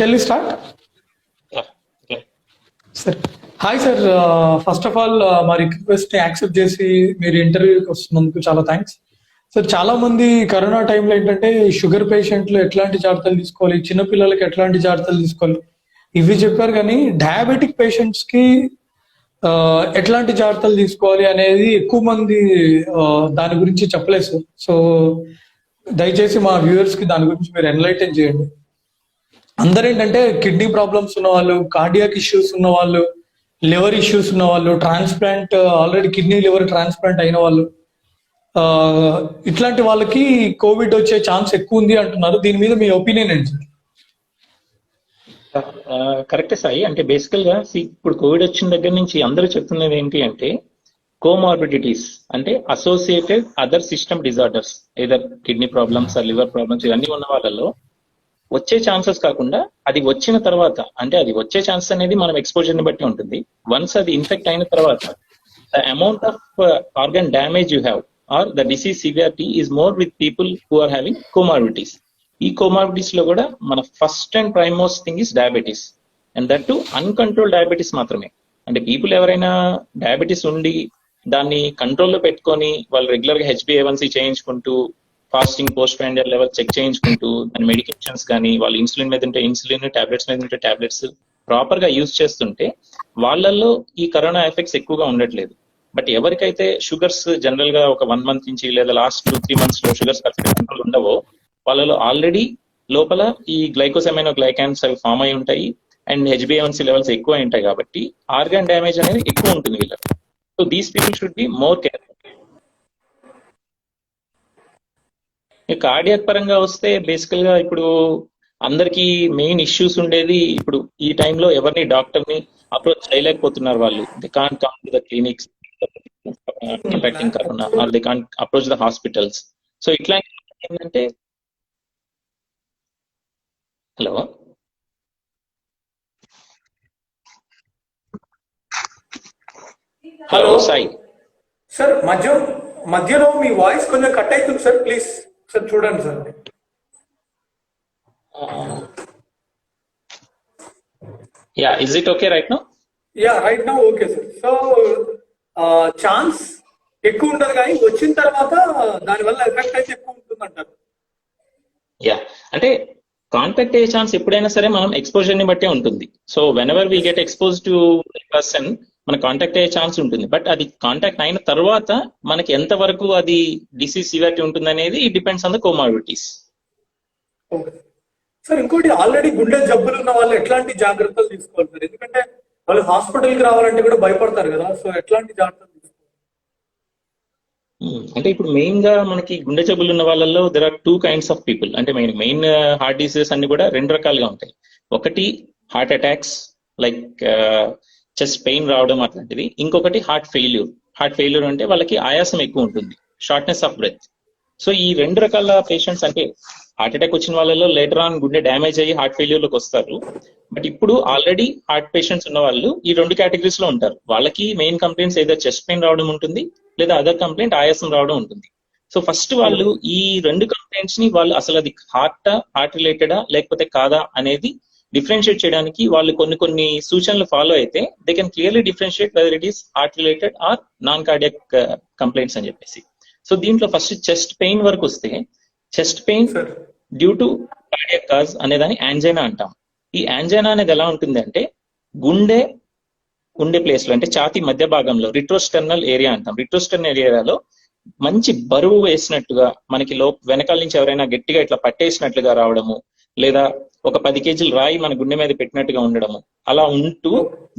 Shall we start? Yeah. Okay. Sir. Hi sir, first of all మా request accept చేసి మీరు ఇంటర్వ్యూకి వస్తున్నందుకు చాలా థ్యాంక్స్ సార్. చాలా మంది కరోనా టైంలో ఏంటంటే షుగర్ పేషెంట్లు ఎట్లాంటి జాగ్రత్తలు తీసుకోవాలి, చిన్నపిల్లలకి ఎట్లాంటి జాగ్రత్తలు తీసుకోవాలి ఇవి చెప్పారు, కానీ డయాబెటిక్ పేషెంట్స్ కి ఎట్లాంటి జాగ్రత్తలు తీసుకోవాలి అనేది ఎక్కువ మంది దాని గురించి చెప్పలేదు సార్. సో దయచేసి మా వ్యూవర్స్ కి దాని గురించి మీరు ఎన్లైటన్ చేయండి. అందరూ ఏంటంటే కిడ్నీ ప్రాబ్లమ్స్ ఉన్న వాళ్ళు, కార్డియాక్ ఇష్యూస్ ఉన్న వాళ్ళు, లివర్ ఇష్యూస్ ఉన్న వాళ్ళు, transplant already kidney liver transplant అయిన వాళ్ళు, ఇట్లాంటి వాళ్ళకి కోవిడ్ వచ్చే ఛాన్స్ ఎక్కువ ఉంది అంటున్నారు. దీని మీద మీ ఒపీనియన్ ఏంటి సార్? కరెక్టే సాయి. అంటే బేసికల్ గా ఇప్పుడు కోవిడ్ వచ్చిన దగ్గర నుంచి అందరూ చెప్తున్నది ఏంటి అంటే కోమార్బిడిటీస్, అంటే associated other system disorders, either kidney problems, liver problems, ఇవన్నీ ఉన్న వాళ్ళలో వచ్చే ఛాన్సెస్ కాకుండా అది వచ్చిన తర్వాత, అంటే అది వచ్చే ఛాన్సెస్ అనేది మనం ఎక్స్పోజర్ ని బట్టి ఉంటుంది. వన్స్ అది ఇన్ఫెక్ట్ అయిన తర్వాత the amount of organ damage you have or the disease severity is more with people who are having comorbidities. ఈ కోమార్బిడిటీస్ లో కూడా మన first and foremost thing is diabetes, and that too uncontrol diabetes మాత్రమే. అంటే people ఎవరైనా diabetes ఉండి దాన్ని కంట్రోల్లో పెట్టుకొని వాళ్ళు రెగ్యులర్ గా HbA1c చేయించుకుంటూ, fasting, post prandial level check చేయించుకుంటూ, దాని మెడికేషన్స్ కానీ, వాళ్ళు ఇన్సులిన్ మీద ఉంటే ఇన్సులిన్, టాబ్లెట్స్ మీద ఉంటే టాబ్లెట్స్ ప్రాపర్ గా యూజ్ చేస్తుంటే వాళ్ళల్లో ఈ కరోనా ఎఫెక్ట్స్ ఎక్కువగా ఉండట్లేదు. బట్ ఎవరికైతే షుగర్స్ జనరల్ గా ఒక 1 month నుంచి లేదా లాస్ట్ 2-3 months లో షుగర్స్ కంట్రోల్ ఉండవో వాళ్ళలో ఆల్రెడీ లోపల ఈ గ్లైకోసెమైనోగ్లైకాన్స్ అవి ఫామ్ అయి ఉంటాయి, అండ్ HbA1c లెవెల్స్ ఎక్కువ ఉంటాయి. కాబట్టి ఆర్గాన్ డ్యామేజ్ అనేది ఎక్కువ ఉంటుంది వీళ్ళకి. So these people should be more careful. Cardiac పరంగా వస్తే బేసికల్ గా ఇప్పుడు అందరికి మెయిన్ ఇష్యూస్ ఉండేది, ఇప్పుడు ఈ టైంలో ఎవరిని డాక్టర్ ని అప్రోచ్ చేయలేకపోతున్నారు. వాళ్ళు they can't come to the clinics impacting corona, or they can't approach the hospitals. So ఇట్లాంటి ఏంటంటే, హలో హలో సాయి సార్, మధ్యలో మీ వాయిస్ కొంచెం కట్ అవుతుంది సార్. ప్లీజ్ సార్ చూడండి sir. Yeah, is it okay right now? Yeah, right now okay sir. So chance ఎక్కువ ఉంటుంది, కానీ వచ్చిన తర్వాత దానివల్ల ఎఫెక్ట్ అయితే ఎక్కువ ఉంటుంది అంటారు. యా, అంటే కాంటాక్ట్ అయ్యే ఛాన్స్ ఎప్పుడైనా సరే మనం ఎక్స్పోజర్ ని బట్టే ఉంటుంది. So when ever we get expose to person మన కాంటాక్ట్ అయ్యే ఛాన్స్ ఉంటుంది. బట్ అది కాంటాక్ట్ అయిన తర్వాత మనకి ఎంత వరకు అది డిసీజ్ సివియారిటీ ఉంటుంది అనేది it depends on the comorbidities. Sir, ఇంకోటి ఆల్రెడీ గుండె జబ్బులు ఉన్న వాళ్ళు ఎట్లాంటి జాగ్రత్తలు తీసుకోవాలి సార్? ఎందుకంటే వాళ్ళు హాస్పిటల్కి రావాలంటే కూడా భయపడతారు కదా. సో ఎట్లాంటి జాగ్రత్తలు తీసుకోవాలి? అంటే ఇప్పుడు మెయిన్ గా మనకి గుండె జబ్బులు ఉన్న వాళ్ళలో there are 2 kinds of people. అంటే మెయిన్ హార్ట్ డిసీజెస్ అన్ని కూడా 2 రకాలుగా ఉంటాయి. ఒకటి heart attacks, like chest pain రావడం అట్లాంటిది. ఇంకొకటి హార్ట్ ఫెయిల్యూర్. హార్ట్ ఫెయిల్యూర్ అంటే వాళ్ళకి ఆయాసం ఎక్కువ ఉంటుంది, షార్ట్నెస్ ఆఫ్ బ్రెత్. సో ఈ 2 రకాల పేషెంట్స్, అంటే హార్ట్ అటాక్ వచ్చిన వాళ్ళలో లేటర్ ఆన్ గుండె డ్యామేజ్ అయ్యి హార్ట్ ఫెయిల్యూర్ లోకి వస్తారు. బట్ ఇప్పుడు ఆల్రెడీ హార్ట్ పేషెంట్స్ ఉన్న వాళ్ళు ఈ 2 కేటగిరీస్ లో ఉంటారు. వాళ్ళకి మెయిన్ కంప్లైంట్స్ ఏదో చెస్ట్ పెయిన్ రావడం ఉంటుంది, లేదా అదర్ కంప్లైంట్ ఆయాసం రావడం ఉంటుంది. సో ఫస్ట్ వాళ్ళు ఈ 2 కంప్లైంట్స్ ని వాళ్ళు అసలు అది హార్ట్ రిలేటెడా లేకపోతే కాదా అనేది డిఫరెన్షియేట్ చేయడానికి వాళ్ళు కొన్ని సూచనలు ఫాలో అయితే they can clearly differentiate whether it is heart related are non cardiac complaints అని చెప్పేసి. సో దీంట్లో ఫస్ట్ చెస్ట్ పెయిన్ వరకు వస్తే, chest pain due to cardiac cause అనేదాన్ని యాంజైనా అంటాం. ఈ యాంజైనా అనేది ఎలా ఉంటుంది అంటే గుండె ఉండే ప్లేస్ లో, అంటే ఛాతీ మధ్య భాగంలో రిట్రోస్టర్నల్ ఏరియా అంటాం. రిట్రోస్టర్నల్ ఏరియాలో మంచి బరువు వేసినట్టుగా మనకి వెనకాల నుంచి ఎవరైనా గట్టిగా ఇట్లా పట్టేసినట్లుగా రావడము, లేదా ఒక 10 kg రాయి మన గుండె మీద పెట్టినట్టుగా ఉండడము, అలా ఉంటూ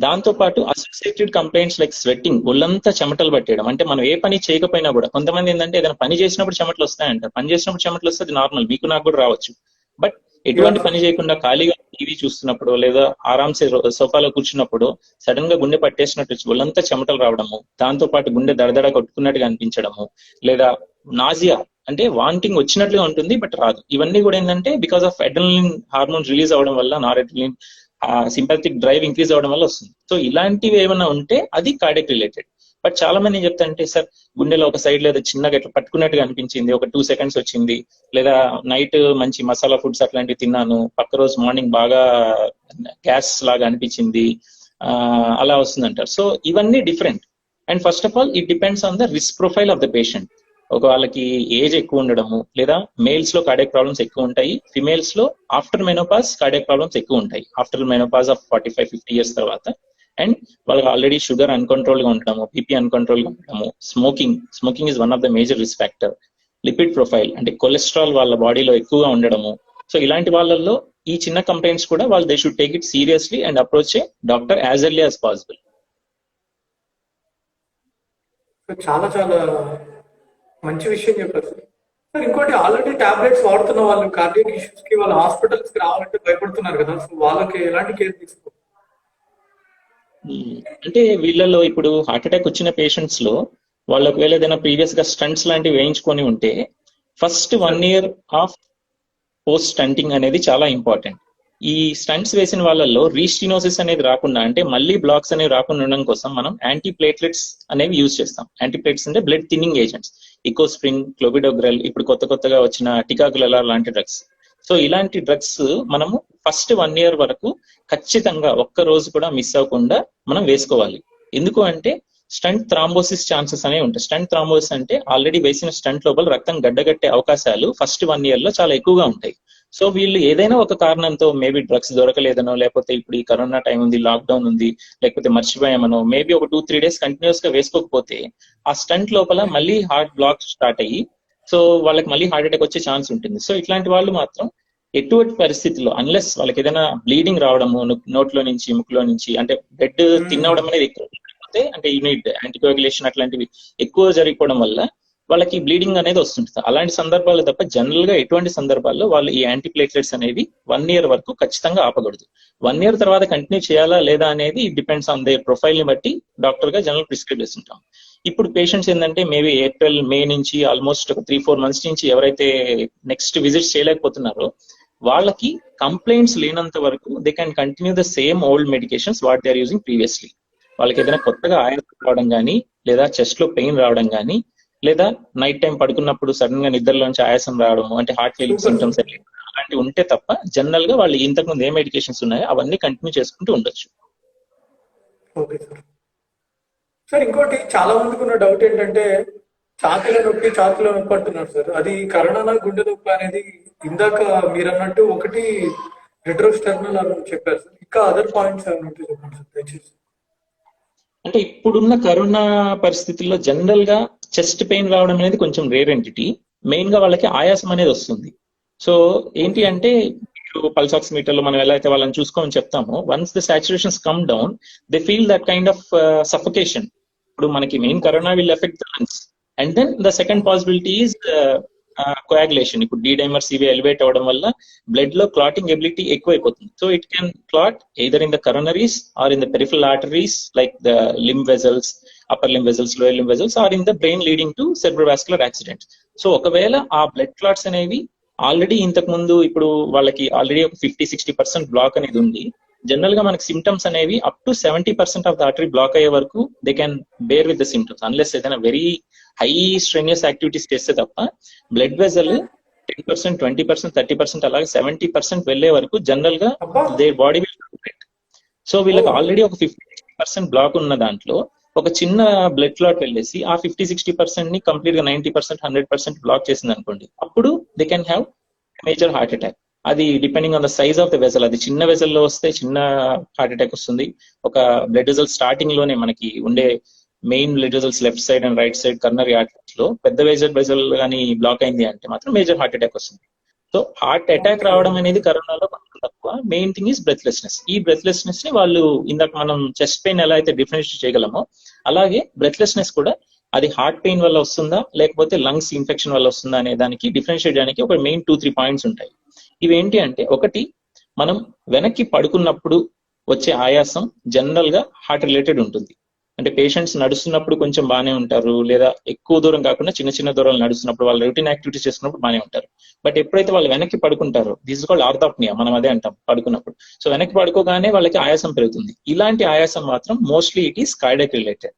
దాంతో పాటు అసోసియేటెడ్ కంప్లైంట్స్ లైక్ స్వెట్టింగ్, ఒళ్ళంతా చెమటలు పట్టేయడం. అంటే మనం ఏ పని చేయకపోయినా కూడా, కొంతమంది ఏంటంటే ఏదైనా పని చేసినప్పుడు చెమటలు వస్తాయంటారు. పని చేసినప్పుడు చెమటలు వస్తే అది నార్మల్, మీకు నాకు కూడా రావచ్చు. బట్ ఎటువంటి పని చేయకుండా ఖాళీగా టీవీ చూస్తున్నప్పుడు లేదా ఆరామ్సే సోఫాలో కూర్చున్నప్పుడు సడన్ గా గుండె పట్టేసినట్టు ఒళ్ళంతా చెమటలు రావడము, దాంతో పాటు గుండె దడదడ కొట్టుకున్నట్టుగా అనిపించడము, లేదా నాజియా అంటే వాంటింగ్ వచ్చినట్లుగా ఉంటుంది బట్ రాదు. ఇవన్నీ కూడా ఏంటంటే because of adrenaline hormone release అవడం వల్ల, నార్ అడ్రినలిన్ సింపాథిక్ డ్రైవ్ ఇంక్రీజ్ అవడం వల్ల వస్తుంది. సో ఇలాంటివి ఏమైనా ఉంటే అది కార్డియాక్ రిలేటెడ్. బట్ చాలా మంది ఏం చెప్తారంటే సార్ గుండెలో ఒక సైడ్ లేదా చిన్నగా ఇట్లా పట్టుకున్నట్టుగా అనిపించింది, ఒక 2 seconds వచ్చింది, లేదా నైట్ మంచి మసాలా ఫుడ్స్ అట్లాంటివి తిన్నాను, పక్క రోజు మార్నింగ్ బాగా గ్యాస్ లాగా అనిపించింది, అలా వస్తుంది అంటారు. సో ఇవన్నీ different. And first of all it depends on the risk profile of the patient. ఒక వాళ్ళకి ఏజ్ ఎక్కువ ఉండడము, లేదా మేల్స్ లో కార్డియాక్ ప్రాబ్లమ్స్ ఎక్కువ ఉంటాయి, ఫిమేల్స్ లో ఆఫ్టర్ మెనోపాజ్ కార్డియాక్ ప్రాబ్లమ్స్ ఎక్కువ ఉంటాయి, ఆఫ్టర్ మెనోపాజ్ ఆఫ్ 45-50 years తర్వాత. అండ్ వాళ్ళకి ఆల్రెడీ షుగర్ అన్కంట్రోల్ గా ఉండడము, బీపీ అన్కంట్రోల్ గా ఉండడము, smoking is one of the major risk factor, lipid profile అంటే కొలెస్ట్రాల్ వాళ్ళ బాడీలో ఎక్కువగా ఉండడము. సో ఇలాంటి వాళ్ళల్లో ఈ చిన్న కంప్లైంట్స్ కూడా వాళ్ళు they should take it seriously and approach A doctor as early as possible. చాలా చాలా మంచి విషయం చెప్పారు సార్. సార్ ఇంకోటి, ఆల్రెడీ టాబ్లెట్స్ వాడుతున్న వాళ్ళు కార్డియాక్ ఇష్యూస్ కి వాళ్ళ హాస్పిటల్స్ కి రావాలంటే భయపడుతున్నారు కదా, సో వాళ్ళకి ఎలాంటి కేర్ తీసుకోవాలి? అంటే వీళ్ళలో ఇప్పుడు హార్ట్ అటాక్ వచ్చిన పేషెంట్స్ లో వాళ్ళు ఒకవేళ ఏదైనా ప్రీవియస్ గా స్టంట్స్ లాంటివి వేయించుకొని ఉంటే first 1 year of post stunting అనేది చాలా ఇంపార్టెంట్. ఈ స్టంట్స్ వేసిన వాళ్ళల్లో రీస్టినోసిస్ అనేది రాకుండా, అంటే మళ్ళీ బ్లాక్స్ అనేవి రాకుండా ఉండడం కోసం మనం యాంటీ ప్లేట్లెట్స్ అనేవి యూజ్ చేస్తాం. యాంటీ ప్లేట్లెట్స్ అంటే బ్లడ్ థిన్నింగ్ ఏజెంట్స్, ఇకోస్ప్రిన్, క్లోబిడోగ్రల్, ఇప్పుడు కొత్తగా వచ్చిన టికాగ్లెలార్ లాంటి డ్రగ్స్. సో ఇలాంటి డ్రగ్స్ మనము ఫస్ట్ 1 year వరకు ఖచ్చితంగా ఒక్క రోజు కూడా మిస్ అవ్వకుండా మనం వేసుకోవాలి. ఎందుకు అంటే స్టంట్ థ్రాంబోసిస్ ఛాన్సెస్ అనేవి ఉంటాయి. స్టంట్ థ్రాంబోసిస్ అంటే ఆల్రెడీ వేసిన స్టంట్ లోపల రక్తం గడ్డగట్టే అవకాశాలు ఫస్ట్ 1 year లో చాలా ఎక్కువగా ఉంటాయి. సో వీళ్ళు ఏదైనా ఒక కారణంతో మేబీ డ్రగ్స్ దొరకలేదనో, లేకపోతే ఇప్పుడు ఈ కరోనా టైం ఉంది, లాక్డౌన్ ఉంది, లేకపోతే మర్చిపోయామనో, మేబీ ఒక 2-3 days కంటిన్యూస్ గా వేసుకోకపోతే ఆ స్టంట్ లోపల మళ్ళీ హార్ట్ బ్లాక్ స్టార్ట్ అయ్యి సో వాళ్ళకి మళ్ళీ హార్ట్ అటాక్ వచ్చే ఛాన్స్ ఉంటుంది. సో ఇట్లాంటి వాళ్ళు మాత్రం ఎటువంటి పరిస్థితుల్లో అన్లెస్ వాళ్ళకి ఏదైనా బ్లీడింగ్ రావడము నోట్లో నుంచి, ముక్కులో నుంచి, అంటే బ్లడ్ తినవడం అనేది ఎక్కువ అంటే యూనిట్ యాంటీకోయాగులేషన్ అట్లాంటివి ఎక్కువ జరిగిపోవడం వల్ల వాళ్ళకి బ్లీడింగ్ అనేది వస్తుంటుంది. అలాంటి సందర్భాలు తప్ప జనరల్ గా ఎటువంటి సందర్భాల్లో వాళ్ళు ఈ యాంటీప్లేట్లెట్స్ అనేవి 1 year వరకు ఖచ్చితంగా ఆపకూడదు. 1 year తర్వాత కంటిన్యూ చేయాలా లేదా అనేది డిపెండ్స్ ఆన్ దేర్ ప్రొఫైల్ ని బట్టి డాక్టర్ గా జనరల్ ప్రిస్క్రైబ్ చేస్తుంటాం. ఇప్పుడు పేషెంట్స్ ఏంటంటే మేబీ ఏప్రిల్, మే నుంచి ఆల్మోస్ట్ ఒక 3-4 months నుంచి ఎవరైతే నెక్స్ట్ విజిట్స్ చేయలేకపోతున్నారో వాళ్ళకి కంప్లైంట్స్ లేనంత వరకు they can continue the same old medications what they are using previously. వాళ్ళకి ఏదైనా కొత్తగా ఆయాసం రావడం కానీ, లేదా చెస్ట్ లో పెయిన్ రావడం కానీ, లేదా నైట్ టైం పడుకున్నప్పుడు సడన్ గా నిద్రలోంచి ఆయాసం రావడము, అంటే హార్ట్ ఫెయిలింగ్ సింటమ్స్ అలాంటివి ఉంటే తప్ప జనరల్ గా వాళ్ళు ఇంతకుముందు ఏ మెడికేషన్స్ ఉన్నాయో అవన్నీ కంటిన్యూ చేసుకుంటూ ఉండొచ్చు. Okay sir. సార్ ఇంకోటి చాలా మందికి ఉన్న డౌట్ ఏంటంటే ఛాతీలో నొప్పి అంటున్నారు సార్, అది కరోనా గుండె నొప్పి అనేది ఇందాక మీరు అన్నట్టు ఒకటి రెట్రోస్టర్నల్ అని చెప్పారు సార్, ఇంకా అదర్ పాయింట్స్ ఏమైనా చెప్పండి సార్ దయచేసి. అంటే ఇప్పుడున్న కరోనా పరిస్థితుల్లో జనరల్ గా చెస్ట్ పెయిన్ రావడం అనేది కొంచెం రేర్ ఎంటిటీ. మెయిన్ గా వాళ్ళకి ఆయాసం అనేది వస్తుంది. సో ఏంటి అంటే పల్స్ ఆక్సిమీటర్ లో మనం ఎలా అయితే వాళ్ళని చూసుకోమని చెప్తామో, once the saturations come down they feel that kind of suffocation. ఇప్పుడు మనకి main corona will effect the lungs and then the second possibility is coagulation. ఇప్పుడు డి డైమర్ సివి ఎలివేట్ అవ్వడం వల్ల బ్లడ్ లో క్లాటింగ్ ఎబిలిటీ ఎక్కువైపోతుంది. So it can clot either in the coronaries or in the peripheral arteries like the limb vessels, upper limb vessels, lower limb vessels, or in the brain leading to cerebrovascular accident. So ఒకవేళ ఆ blood clots అనేవి already ఇంతకు ముందు ఇప్పుడు వాళ్ళకి already ఒక 50-60% black అనేది ఉంది. జనరల్ గా మనకి సిమ్టమ్స్ అనేవి up to 70% of the artery block అయ్యే వరకు they can bear with the symptoms unless ఏదైనా వెరీ హై స్ట్రెనియస్ యాక్టివిటీస్ చేస్తే తప్ప బ్లడ్ వెజల్ 10%, 20%, 30% అలాగే 70% వెళ్లే వరకు జనరల్ గా their body will complete. So వీళ్ళకి ఆల్రెడీ ఒక 50-60% బ్లాక్ ఉన్న దాంట్లో ఒక చిన్న బ్లడ్ క్లాట్ వెళ్ళేసి ఆ 50-60% ని కంప్లీట్ గా 90%, 100% బ్లాక్ చేసింది అనుకోండి, అప్పుడు they can have major heart attack. అది depending on the size of the vessel. అది చిన్న వెజల్ లో వస్తే చిన్న హార్ట్ అటాక్ వస్తుంది. ఒక బ్లడ్ వెజల్ స్టార్టింగ్ లోనే మనకి ఉండే main blood vessels left side and right side coronary arteries లో పెద్ద వెజల్ కానీ బ్లాక్ అయింది అంటే మాత్రం మేజర్ హార్ట్ అటాక్ వస్తుంది. సో హార్ట్ అటాక్ రావడం అనేది కరోనాలో కొంచెం తక్కువ. Main thing is breathlessness. ఈ బ్రెత్లెస్నెస్ ని వాళ్ళు ఇందాక మనం చెస్ట్ పెయిన్ ఎలా అయితే డిఫరెన్షియేట్ చేయగలమో అలాగే బ్రెత్లెస్నెస్ కూడా అది హార్ట్ పెయిన్ వల్ల వస్తుందా లేకపోతే లంగ్స్ ఇన్ఫెక్షన్ వల్ల వస్తుందా అనే దానికి డిఫరెన్షియేట్ చేయడానికి ఒక మెయిన్ 2-3 పాయింట్స్ ఉంటాయి. ఇవేంటి అంటే, ఒకటి మనం వెనక్కి పడుకున్నప్పుడు వచ్చే ఆయాసం జనరల్ గా హార్ట్ రిలేటెడ్ ఉంటుంది. అంటే పేషెంట్స్ నడుస్తున్నప్పుడు కొంచెం బాగానే ఉంటారు, లేదా ఎక్కువ దూరం కాకుండా చిన్న చిన్న దూరాలు నడుస్తున్నప్పుడు వాళ్ళు రొటీన్ యాక్టివిటీస్ చేసుకున్నప్పుడు బాగానే ఉంటారు. బట్ ఎప్పుడైతే వాళ్ళు వెనక్కి పడుకుంటారో, దిస్ ఇస్ కాల్డ్ ఆర్థోప్నియా, మనం అదే అంటాం పడుకున్నప్పుడు. సో వెనక్కి పడుకోగానే వాళ్ళకి ఆయాసం పెరుగుతుంది. ఇలాంటి ఆయాసం మాత్రం mostly it is cardiac related.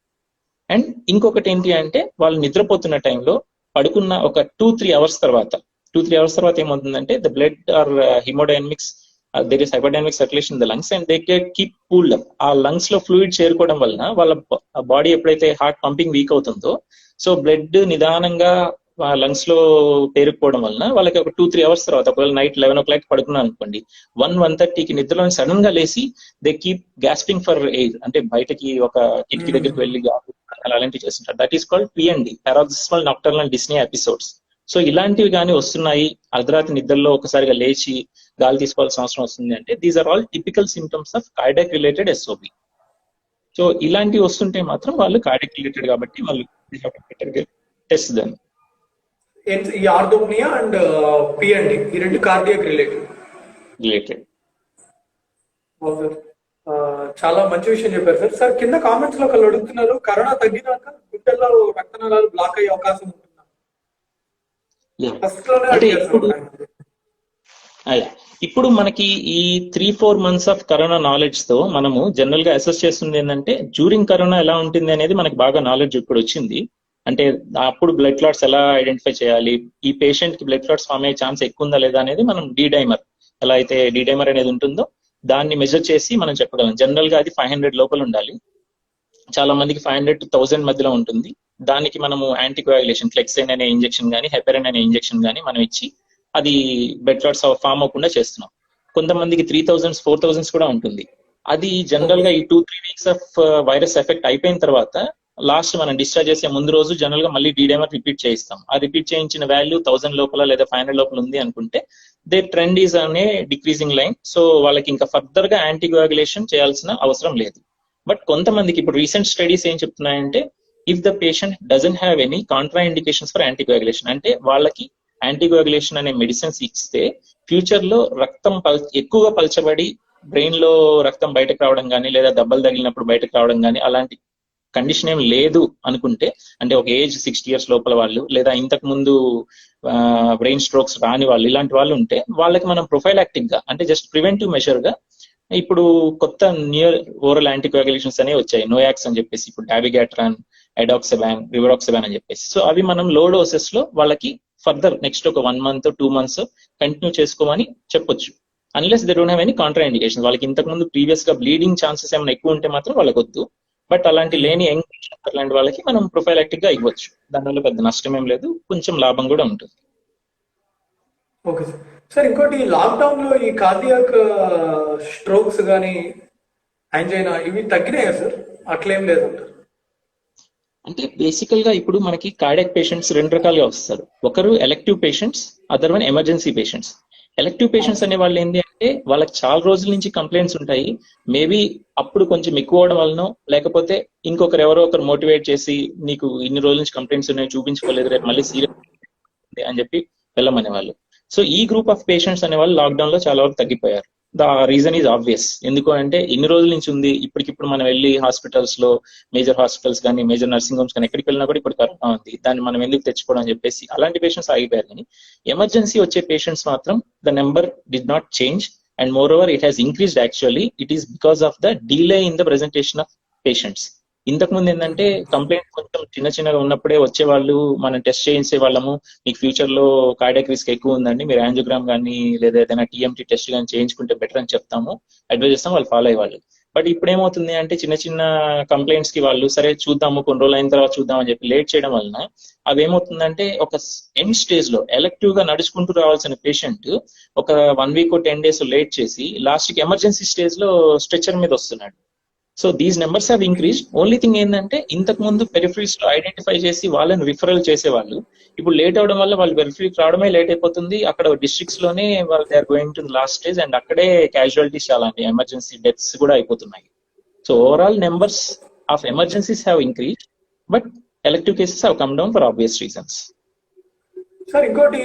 And ఇంకొకటి ఏంటి అంటే వాళ్ళు నిద్రపోతున్న టైంలో పడుకున్న ఒక 2-3 అవర్స్ తర్వాత ఏమవుతుందంటే the blood or hemodynamics there is hyperdynamic circulation in the lungs and they keep cooled up. ఆ లంగ్స్ లో ఫ్లూయిడ్ చేరుకోవడం వలన వాళ్ళ బాడీ ఎప్పుడైతే హార్ట్ పంపింగ్ వీక్ అవుతుందో సో బ్లడ్ నిదానంగా లంగ్స్ లో పేరుకుపోవడం వలన వాళ్ళకి ఒక 2-3 అవర్స్ తర్వాత ఒకవేళ నైట్ 11 o'clock పడుకున్నాను అనుకోండి, 1-1:30కి నిద్రలో సడన్ గా లేసి they keep gasping for air, అంటే బయటకి ఒక కిటికీ దగ్గరికి వెళ్ళి అలాంటివి చేస్తుంటారు. That is called PND, paroxysmal nocturnal dyspnoea episodes. So ఇలాంటివి కానీ వస్తున్నాయి, అర్ధరాత్రి నిద్రలో ఒకసారిగా లేచి గాలి తీసుకోవాల్సిన అవసరం వస్తుంది అంటే these are all typical symptoms of cardiac related SOB. So ఇలాంటివి వస్తుంటే మాత్రం వాళ్ళు కార్డియాక్ రిలేటెడ్ కాబట్టి వాళ్ళు టెస్ట్ దాన్ని. ఈ ఆర్థోప్నియా అండ్ పిఎండి ఈ రెండు కార్డియాక్ రిలేటెడ్. చాలా మంచి విషయం చెప్పారు సార్. సార్ కింద కామెంట్స్ లో ఒకళ్ళు అడుగుతున్నారు, కరోనా తగ్గినాక గుండెల్లో రక్తనాళాలు బ్లాక్ అయ్యే అవకాశం ఉంటుందా? ఫస్ట్ లోనే అంటే అడిగారు. ఇప్పుడు మనకి ఈ 3-4 months ఆఫ్ కరోనా నాలెడ్జ్ తో మనము జనరల్ గా అసెస్ చేస్తుంది ఏంటంటే డ్యూరింగ్ కరోనా ఎలా ఉంటుంది అనేది మనకి బాగా నాలెడ్జ్ ఇప్పుడు వచ్చింది. అంటే అప్పుడు బ్లడ్ క్లాట్స్ ఎలా ఐడెంటిఫై చేయాలి, ఈ పేషెంట్ కి బ్లడ్ క్లాట్స్ ఫామ్ అయ్యే ఛాన్స్ ఎక్కువ ఉందా లేదా అనేది మనం డైమర్ ఎలా అయితే డైమర్ అనేది ఉంటుందో దాన్ని మెజర్ చేసి మనం చెప్పగలం. జనరల్ గా అది 500 లోపల ఉండాలి. చాలా మందికి 500 to 1000 మధ్యలో ఉంటుంది. దానికి మనము యాంటీకోయాగులేషన్ ఫ్లెక్సైన్ అనే ఇంజెక్షన్ కానీ హెపరిన్ అనే ఇంజెక్షన్ కానీ మనం ఇచ్చి అది బ్లడ్ క్లాట్స్ ఫామ్ అవ్వకుండా చేస్తున్నాం. కొంతమందికి 3000s 4000s కూడా ఉంటుంది. అది జనరల్ గా ఈ 2-3 weeks ఆఫ్ వైరస్ ఎఫెక్ట్ అయిపోయిన తర్వాత లాస్ట్ మనం డిశ్చార్జ్ చేసే ముందు రోజు జనరల్ గా మళ్ళీ డైమర్ రిపీట్ చేయిస్తాం. ఆ రిపీట్ చేయించిన వాల్యూ 1000 లోపల లేదా 500 లోపల ఉంది అనుకుంటే దే ట్రెండ్ ఈజ్ అనే డిక్రీజింగ్ లైన్. సో వాళ్ళకి ఇంకా ఫర్దర్ గా యాంటీకోయాగులేషన్ చేయాల్సిన అవసరం లేదు. బట్ కొంతమందికి ఇప్పుడు రీసెంట్ స్టడీస్ ఏం చెప్తున్నాయంటే if the patient doesn't have any contraindications for anticoagulation, అంటే వాళ్ళకి యాంటీకోయాగులేషన్ అనే మెడిసిన్స్ ఇస్తే ఫ్యూచర్ లో రక్తం ఎక్కువగా పల్చబడి బ్రెయిన్ లో రక్తం బయటకు రావడం కానీ లేదా దెబ్బలు తగిలినప్పుడు బయటకు రావడం కానీ అలాంటి కండిషన్ ఏం లేదు అనుకుంటే, అంటే ఒక ఏజ్ 60 years లోపల వాళ్ళు లేదా ఇంతకు ముందు బ్రెయిన్ స్ట్రోక్స్ రాని వాళ్ళు ఇలాంటి వాళ్ళు ఉంటే వాళ్ళకి మనం ప్రొఫైలాక్టిక్ గా అంటే జస్ట్ ప్రివెంటివ్ మెజర్ గా ఇప్పుడు కొత్త నియర్ ఓరల్ యాంటీకోయాగులేషన్స్ అనేవి వచ్చాయి. నోయాక్స్ అని చెప్పేసి, ఇప్పుడు డాబిగాట్రాన్, ఎడాక్సబాన్, రివరాక్సబాన్ అని చెప్పేసి. సో అవి మనం లో డోసెస్ లో వాళ్ళకి ఫర్దర్ నెక్స్ట్ ఒక 1 month 2 months కంటిన్యూ చేసుకోమని చెప్పొచ్చు. Unless they don't have any Contra indication. వాళ్ళకి ఇంతకు ముందు ప్రీవియస్ గా బ్లీడింగ్ ఛాన్సెస్ ఏమైనా ఎక్కువ ఉంటే మాత్రం వాళ్ళకి వద్దు. బట్ అలాంటి లేని యంగ్ అలాంటి వాళ్ళకి మనం ప్రొఫైలాక్టిక్ గా ఇవ్వచ్చు. దానివల్ల పెద్ద నష్టం ఏం లేదు, కొంచెం లాభం కూడా ఉంటుంది. Okay sir. సార్ ఇంకోటి, లాక్డౌన్ లో ఈ కార్డియాక్ స్ట్రోక్స్ కానీ యాంజైనా ఇవి తగ్గినాయా సార్? అట్లేం లేదంటారు. అంటే బేసికల్ గా ఇప్పుడు మనకి కార్డియాక్ పేషెంట్స్ 2 రకాలుగా వస్తారు. ఒకరు elective patients, other one emergency patients. Elective patients అనే వాళ్ళు ఏంటి అంటే వాళ్ళకి చాలా రోజుల నుంచి కంప్లైంట్స్ ఉంటాయి. మేబీ అప్పుడు కొంచెం ఎక్కువ అవడం వలన లేకపోతే ఇంకొకరు ఎవరో ఒకరు మోటివేట్ చేసి నీకు ఇన్ని రోజుల నుంచి కంప్లైంట్స్ ఉన్నాయి చూపించుకోలేదు రేపు మళ్ళీ సీరియస్ అని చెప్పి వెళ్ళమనే వాళ్ళు. సో ఈ గ్రూప్ ఆఫ్ పేషెంట్స్ అనే వాళ్ళు లాక్డౌన్ లో చాలా వరకు తగ్గిపోయారు. The reason is obvious. ఎందుకు అంటే ఇన్ని రోజుల నుంచి ఉంది, ఇప్పటికిప్పుడు మనం వెళ్ళి హాస్పిటల్స్ లో మేజర్ హాస్పిటల్స్ కానీ మేజర్ నర్సింగ్ హోమ్స్ కానీ ఎక్కడికి వెళ్ళినా కూడా ఇప్పుడు కరోనా ఉంది, దాన్ని మనం ఎందుకు తెచ్చుకోవడం అని చెప్పేసి అలాంటి పేషెంట్స్ ఆగిపోయారు. కానీ ఎమర్జెన్సీ వచ్చే పేషెంట్స్ మాత్రం the number did not change and more over it has increased. Actually it is because of the delay in the presentation of patients. ఇంతకు ముందు ఏంటంటే కంప్లైంట్ కొంచెం చిన్నగా ఉన్నప్పుడే వచ్చేవాళ్ళు, మనం టెస్ట్ చేయించే వాళ్ళము, మీకు ఫ్యూచర్ లో కార్డియాక్ రిస్క్ ఎక్కువ ఉందండి, మీరు యాంజియోగ్రామ్ కానీ లేదా ఏదైనా టీఎంటీ టెస్ట్ కానీ చేయించుకుంటే బెటర్ అని చెప్తాము, అడ్వైజ్ చేస్తాం, వాళ్ళు ఫాలో అయ్యేవాళ్ళు. బట్ ఇప్పుడు ఏమవుతుంది అంటే చిన్న కంప్లైంట్స్ కి వాళ్ళు సరే చూద్దాము కొన్ని రోజులు అయిన తర్వాత చూద్దాం అని చెప్పి లేట్ చేయడం వలన అవి ఏమవుతుందంటే ఒక ఎండ్ స్టేజ్ లో ఎలెక్టివ్ గా నడుచుకుంటూ రావాల్సిన పేషెంట్ ఒక 1 week 10 days లేట్ చేసి లాస్ట్ కి ఎమర్జెన్సీ స్టేజ్ లో స్ట్రెచర్ మీద వస్తున్నాడు. So these numbers have increased. Only thing ఏంటంటే ఇంతకు ముందు పెరిఫరీస్ లో ఐడెంటిఫై చేసి వాళ్ళని రిఫరల్ చేసేవాళ్ళు, ఇప్పుడు లేట్ అవడం వల్ల వాళ్ళు పెరిఫరీకి రావడమే లేట్ అయిపోతుంది. అక్కడ డిస్ట్రిక్ట్స్ లోనే వాళ్ళు they are going to last stage and అక్కడే క్యాజువాలిటీస్ చాలా అండి, ఎమర్జెన్సీ డెత్స్ కూడా అయిపోతున్నాయి. So overall numbers of emergencies have increased but elective cases have come down for obvious reasons. Sir ఇంకోటి,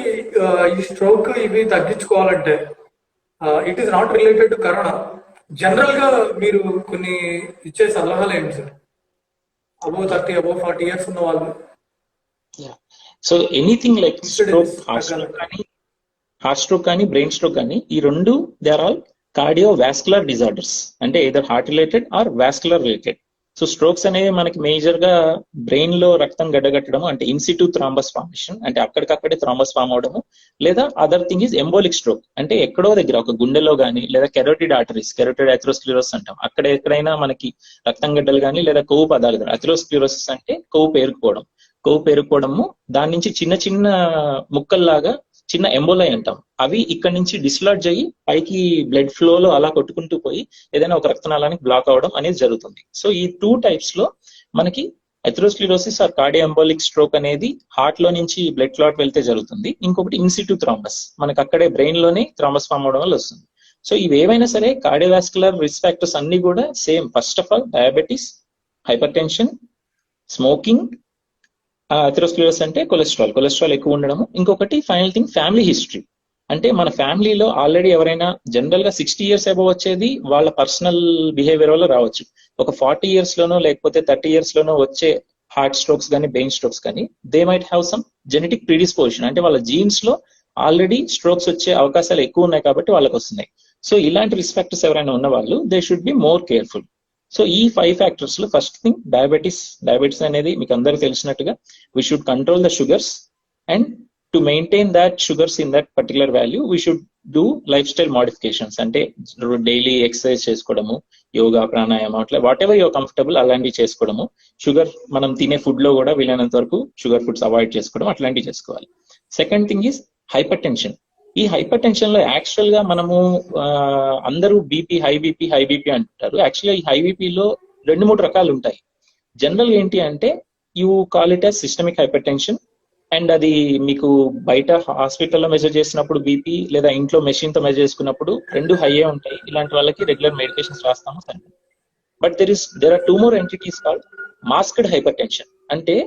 ఈ స్ట్రోక్ ఇవి తగ్గించుకోవాలంటే it is not related to corona, general గా మీరు కొన్ని ఇచ్చే సలహాలు ఏంటి సార్? అబోవ్ 30 అబోవ్ 40 years ఉన్న వాళ్ళు. So anything like stroke, heart stroke కానీ బ్రెయిన్ స్ట్రోక్ కానీ ఈ రెండు they are all cardiovascular disorders, అంటే either heart related or vascular related. So strokes అనేవి మనకి మేజర్ గా బ్రెయిన్ లో రక్తం గడ్డగట్టడం, అంటే ఇన్సిటు థ్రాంబస్ ఫార్మేషన్, అంటే అక్కడికక్కడే థ్రాంబస్ ఫామ్ అవడము, లేదా other thing is embolic stroke, అంటే ఎక్కడో దగ్గర ఒక గుండెలో కానీ, లేదా కెరోటిడ్ ఆర్టరీస్, కెరోటిడ్ అథెరోస్క్లిరోసిస్ అంటాం, అక్కడ ఎక్కడైనా మనకి రక్తం గడ్డలు కానీ లేదా కొవ్వు పదాలు కానీ, అథెరోస్క్లిరోసిస్ అంటే కొవ్వు పేరుకోవడము, దాని నుంచి చిన్న చిన్న ముక్కల్లాగా చిన్న ఎంబోలై అంటాం, అవి ఇక్కడ నుంచి డిస్లాడ్జ్ అయ్యి పైకి బ్లడ్ ఫ్లోలో అలా కొట్టుకుంటూ పోయి ఏదైనా ఒక రక్తనాళానికి బ్లాక్ అవడం అనేది జరుగుతుంది. సో ఈ 2 types లో మనకి atherosclerosis or cardio embolic stroke అనేది హార్ట్ లో నుంచి బ్లడ్ క్లాట్ వెళ్తే జరుగుతుంది. ఇంకొకటి ఇన్సిటు థ్రాంబస్, మనకి అక్కడే బ్రెయిన్ లోనే థ్రాంబస్ ఫామ్ అవడం వల్ల వస్తుంది. సో ఇవేవైనా సరే కార్డియోవాస్కులర్ రిస్క్ ఫ్యాక్టర్స్ అన్ని కూడా same. First of all diabetes, hyper tension, smoking, atherosclerosis అంటే కొలెస్ట్రాల్ ఎక్కువ ఉండడము. ఇంకొకటి ఫైనల్ థింగ్ ఫ్యామిలీ హిస్టరీ, అంటే మన ఫ్యామిలీలో ఆల్రెడీ ఎవరైనా జనరల్ గా 60 years అబౌవ్ వచ్చేది వాళ్ళ పర్సనల్ బిహేవియర్ వల్ల రావచ్చు. ఒక 40 years లోనో లేకపోతే 30 years లోనో వచ్చే హార్ట్ స్ట్రోక్స్ కానీ బ్రెయిన్ స్ట్రోక్స్ కానీ they might have some genetic predisposition, అంటే వాళ్ళ జీన్స్ లో ఆల్రెడీ స్ట్రోక్స్ వచ్చే అవకాశాలు ఎక్కువ ఉన్నాయి కాబట్టి వాళ్ళకి వస్తున్నాయి. సో ఇలాంటి రిస్క్ ఫ్యాక్టర్స్ ఎవరైనా ఉన్న వాళ్ళు they should be more careful. So ఈ 5 factors లో ఫస్ట్ థింగ్ డయాబెటీస్ అనేది మీకు అందరికీ తెలిసినట్టుగా we should control the sugars, and to maintain that sugars in that particular value we should do lifestyle modifications, అంటే డైలీ ఎక్సర్సైజ్ చేసుకోవడము, yoga, ప్రాణాయామం, అట్లా వాట్ ఎవర్ యువర్ కంఫర్టబుల్ అలాంటివి చేసుకోవడము. షుగర్ మనం తినే ఫుడ్ లో కూడా వీలైనంత వరకు షుగర్ ఫుడ్స్ అవాయిడ్ చేసుకోవడం, అట్లాంటివి చేసుకోవాలి. Second thing is hyper tension. ఈ హైపర్ టెన్షన్ లో యాక్చువల్ గా మనము అందరూ హై బీపీ అంటారు. యాక్చువల్గా ఈ హై బీపీలో 2-3 రకాలు ఉంటాయి. జనరల్ ఏంటి అంటే you call it as systemic hyper tension, and అది మీకు బయట హాస్పిటల్లో మెజర్ చేసినప్పుడు బీపీ, లేదా ఇంట్లో మెషిన్ తో మెజర్ చేసుకున్నప్పుడు 2 హైయే ఉంటాయి. ఇలాంటి వాళ్ళకి రెగ్యులర్ మెడికేషన్స్ రాస్తాము సరే. But there are 2 more entities called masked hypertension, అంటే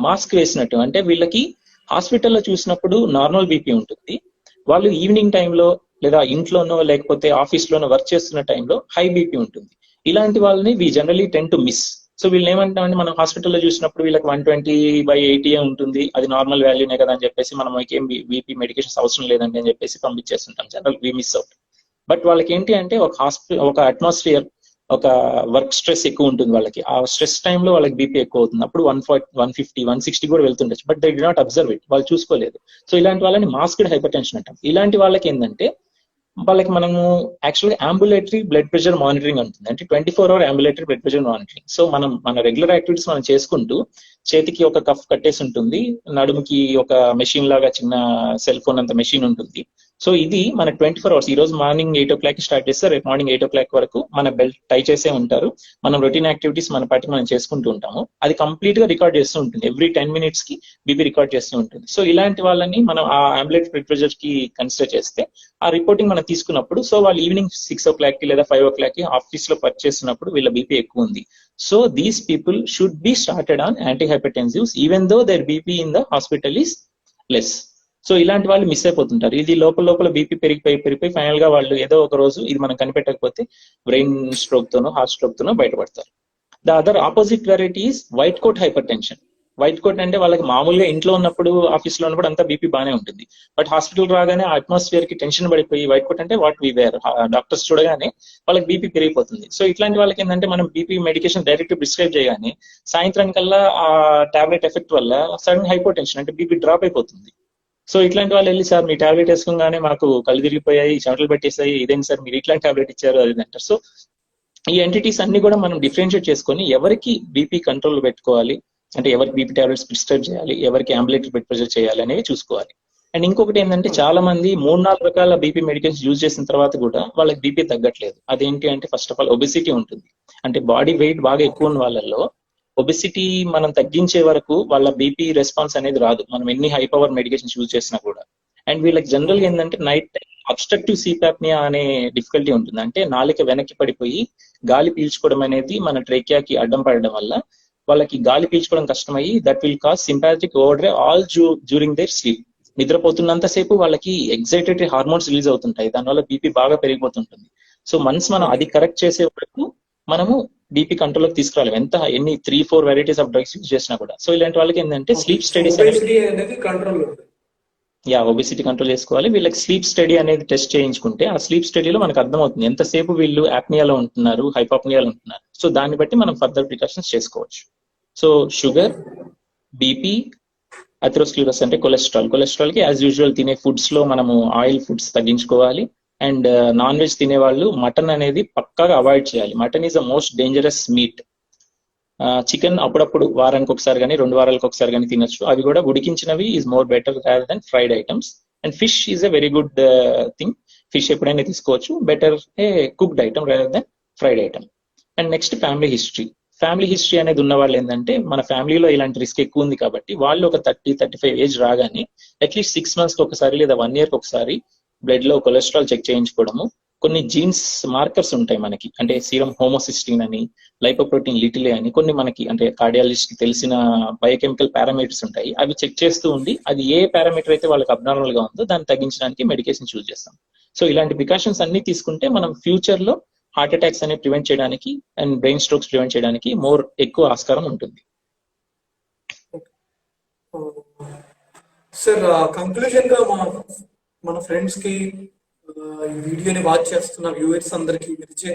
మాస్క్ వేసినట్టు, అంటే వీళ్ళకి హాస్పిటల్లో చూసినప్పుడు నార్మల్ బీపీ ఉంటుంది, వాళ్ళు ఈవినింగ్ టైంలో లేదా ఇంట్లోనో లేకపోతే ఆఫీస్ లోనో వర్క్ చేస్తున్న టైంలో హై బీపీ ఉంటుంది. ఇలాంటి వాళ్ళని we generally tend to miss. So వీళ్ళు ఏమంటామంటే మనం హాస్పిటల్లో చూసినప్పుడు వీళ్ళకి 120/80 ఉంటుంది, అది నార్మల్ వాల్యూనే కదా అని చెప్పేసి మనం ఏం బీపీ మెడికేషన్స్ అవసరం లేదండి అని చెప్పేసి పంపించేస్తుంటాం. General we miss out. But వాళ్ళకి ఏంటి అంటే ఒక అట్మాస్ఫియర్, ఒక వర్క్ స్ట్రెస్ ఎక్కువ ఉంటుంది వాళ్ళకి. ఆ స్ట్రెస్ టైంలో వాళ్ళకి బీపీ ఎక్కువ అవుతుంది. అప్పుడు 140, 150, 160 కూడా వెళ్తుండొచ్చు. But they did not observe it, వాళ్ళు చూసుకోలేదు. సో ఇలాంటి వాళ్ళని మాస్క్డ్ హైపర్ టెన్షన్ అంటాం. ఇలాంటి వాళ్ళకి ఏంటంటే వాళ్ళకి మనము యాక్చువల్గా అంబులేటరీ బ్లడ్ ప్రెషర్ మానిటరింగ్ ఉంటుంది, అంటే 24 hour ambulatory blood pressure monitoring. So మన రెగ్యులర్ యాక్టివిటీస్ మనం చేసుకుంటూ చేతికి ఒక కఫ్ కట్టేసి ఉంటుంది, నడుముకి ఒక మెషిన్ లాగా చిన్న సెల్ ఫోన్ అంత మెషిన్ ఉంటుంది. సో ఇది మన 24 hours, ఈ రోజు మార్నింగ్ 8 o'clock స్టార్ట్ చేస్తే రేపు మార్నింగ్ 8 o'clock వరకు మన బెల్ట్ టై చేసే ఉంటారు. మనం రొటీన్ యాక్టివిటీస్ మన పాటికి మనం చేసుకుంటూ ఉంటాము. అది కంప్లీట్ గా రికార్డ్ చేస్తూ ఉంటుంది, ఎవ్రీ 10 minutes కి బీపీ రికార్డ్ చేస్తూ ఉంటుంది. సో ఇలాంటి వాళ్ళని మనం ఆ అంబులేటరీ బ్లడ్ ప్రెషర్ కి కన్సిడర్ చేస్తే ఆ రిపోర్టింగ్ మనం తీసుకున్నప్పుడు, సో వాళ్ళు ఈవినింగ్ 6 o'clock కి లేదా 5 o'clock కి ఆఫీస్ లో వర్క్ చేస్తున్నప్పుడు వీళ్ళ బీపీ ఎక్కువ ఉంది. So these people should be started on antihypertensives even though their BP in the hospital is less. So ఇలాంటి వాళ్ళు మిస్ అయిపోతుంటారు. ఇది లోపల బీపీ పెరిగిపోయి ఫైనల్ గా వాళ్ళు ఏదో ఒక రోజు ఇది మనం కనిపెట్టకపోతే బ్రెయిన్ స్ట్రోక్ తోనో హార్ట్ స్ట్రోక్ తోనో బయటపడతారు. The other opposite variety is white coat hypertension. White coat అంటే వాళ్ళకి మామూలుగా ఇంట్లో ఉన్నప్పుడు ఆఫీస్ లో ఉన్నప్పుడు అంతా బీపీ బాగానే ఉంటుంది, బట్ హాస్పిటల్ రాగానే అట్మాస్ఫియర్ కి టెన్షన్ పడిపోయి వైట్ కోట్ అంటే వాట్ వి వేర్ డాక్టర్స్ చూడగానే వాళ్ళకి బీపీ పెరిగిపోతుంది. సో ఇట్లాంటి వాళ్ళకి ఏంటంటే మనం బీపీ మెడికేషన్ డైరెక్ట్ ప్రిస్క్రైబ్ చేయగానే సాయంత్రం కల్లా ఆ టాబ్లెట్ ఎఫెక్ట్ వల్ల సడన్ హైపో టెన్షన్ అంటే బీపీ డ్రాప్ అయిపోతుంది. సో ఇట్లాంటి వాళ్ళు వెళ్ళి సార్ మీ టాబ్లెట్ వేసుకోగానే మాకు కళ్ళు తిరిగిపోయాయి, చెమటలు పెట్టేసాయి, ఇదేంటి సార్ మీరు ఇట్లాంటి టాబ్లెట్ ఇచ్చారు అది అంటారు. సో ఈ ఎంటిటీస్ అన్ని కూడా మనం డిఫరెన్షియేట్ చేసుకొని ఎవరికి బీపీ కంట్రోల్ పెట్టుకోవాలి, అంటే ఎవరికి బీపీ టాబ్లెట్స్ ప్రిస్క్రైబ్ చేయాలి, ఎవరికి అంబులేటరీ బ్లడ్ ప్రెషర్ చేయాలి అనేవి చూసుకోవాలి. అండ్ ఇంకొకటి ఏంటంటే చాలా మంది 3-4 రకాల బీపీ మెడికేషన్స్ యూజ్ చేసిన తర్వాత కూడా వాళ్ళకి బీపీ తగ్గట్లేదు. అదేంటి అంటే ఫస్ట్ ఆఫ్ ఆల్ ఒబెసిటీ ఉంటుంది, అంటే బాడీ వెయిట్ బాగా ఎక్కువ ఉన్న వాళ్ళల్లో ఒబెసిటీ మనం తగ్గించే వరకు వాళ్ళ బీపీ రెస్పాన్స్ అనేది రాదు, మనం ఎన్ని హై పవర్ మెడికేషన్స్ యూజ్ చేసినా కూడా. అండ్ వీళ్ళకి జనరల్ గా ఏంటంటే నైట్ టైం అబ్స్ట్రక్టివ్ సీపాప్నియా అనే డిఫికల్టీ ఉంటుంది, అంటే నాలిక వెనక్కి పడిపోయి గాలి పీల్చుకోవడం అనేది మన ట్రేకియాకి అడ్డం పడడం వల్ల వాళ్ళకి గాలి పీల్చుకోవడం కష్టమయ్యి that will cause sympathetic overdrive all during their sleep. నిద్రపోతున్నంతసేపు వాళ్ళకి ఎగ్జైటేటరీ హార్మోన్స్ రిలీజ్ అవుతుంటాయి, దానివల్ల బీపీ బాగా పెరిగిపోతుంటుంది. సో వన్స్ మనం అది కరెక్ట్ చేసే వరకు మనము బీపీ కంట్రోల్కి తీసుకురాలి, ఎన్ని 3-4 వెరైటీస్ ఆఫ్ డ్రగ్స్ యూజ్ చేసినా కూడా. సో ఇలాంటి వాళ్ళకి ఏంటంటే స్లీప్ స్టడీస్ అనేది కంట్రోల్ ఒబిసిటీ కంట్రోల్ చేసుకోవాలి. వీళ్ళకి స్లీప్ స్టడీ అనేది టెస్ట్ చేయించుకుంటే ఆ స్లీప్ స్టడీలో మనకు అర్థమవుతుంది ఎంతసేపు వీళ్ళు యాప్నియాలో ఉంటున్నారు, హైపాప్నియాలో ఉంటున్నారు. సో దాన్ని బట్టి మనం ఫర్దర్ ప్రికాషన్స్ చేసుకోవచ్చు. సో షుగర్, బీపీ, అథెరోస్క్లెరోసిస్ అంటే కొలెస్ట్రాల్ కి యాజ్ యూజువల్ తినే ఫుడ్స్ లో మనము ఆయిల్ ఫుడ్స్ తగ్గించుకోవాలి. అండ్ నాన్ వెజ్ తినే వాళ్ళు మటన్ అనేది పక్కాగా అవాయిడ్ చేయాలి. Mutton is the most dangerous meet. Chicken అప్పుడప్పుడు వారానికి ఒకసారి కానీ 2 వారాలకు ఒకసారి కానీ తినొచ్చు. అవి కూడా ఉడికించినవి is more better rather than fried items. And fish is a very good thing. Fish ఎప్పుడైనా తీసుకోవచ్చు, better a cooked item rather than fried item. And next family history అనేది ఉన్న వాళ్ళు ఏంటంటే మన ఫ్యామిలీలో ఇలాంటి రిస్క్ ఎక్కువ ఉంది కాబట్టి వాళ్ళు ఒక 30-35 ఏజ్ రాగానే అట్లీస్ట్ 6 months కి ఒకసారి లేదా 1 year కి ఒకసారి బ్లడ్ లో కొలెస్ట్రాల్ చెక్ చేయించుకోవడము. కొన్ని జీన్స్ మార్కర్స్ ఉంటాయి మనకి, అంటే సీరం హోమోసిస్టిన్ అని, లైపోప్రోటీన్ లిటిలే అని కొన్ని మనకి అంటే కార్డియాలజిస్ట్ కి తెలిసిన బయోకెమికల్ పారామీటర్స్ ఉంటాయి. అవి చెక్ చేస్తూ ఉండి అది ఏ పారామీటర్ అయితే వాళ్ళకి అబ్నార్మల్ గా ఉందో దాన్ని తగ్గించడానికి మెడికేషన్ చూస్ చేస్తాం. సో ఇలాంటి ప్రికాషన్స్ అన్ని తీసుకుంటే మనం ఫ్యూచర్ లో హార్ట్ అటాక్స్ అనేవి ప్రివెంట్ చేయడానికి అండ్ బ్రెయిన్ స్ట్రోక్స్ ప్రివెంట్ చేయడానికి ఎక్కువ ఆస్కారం ఉంటుంది. సార్ కంక్లూజన్ గా మన ఫ్రెండ్స్ కి ఈ వీడియోని వాచ్ చేస్తున్న వ్యూవర్స్ అందరికి మీరు ఇచ్చే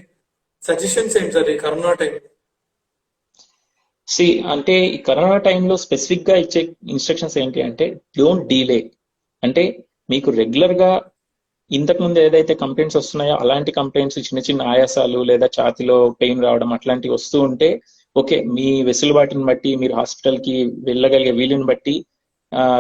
సజెషన్స్ ఏంటి సార్ ఈ కరోనా టైం? అంటే ఈ కరోనా టైంలో స్పెసిఫిక్ గా ఇచ్చే ఇన్స్ట్రక్షన్స్ ఏంటి అంటే డోంట్ డీలే. అంటే మీకు రెగ్యులర్ గా ఇంతకు ముందు ఏదైతే కంప్లైంట్స్ వస్తున్నాయో అలాంటి కంప్లైంట్స్, చిన్న ఆయాసాలు లేదా ఛాతిలో పెయిన్ రావడం అట్లాంటివి వస్తూ ఉంటే ఓకే, మీ వెసులుబాటుని బట్టి మీరు హాస్పిటల్ కి వెళ్ళగలిగే వీలుని బట్టి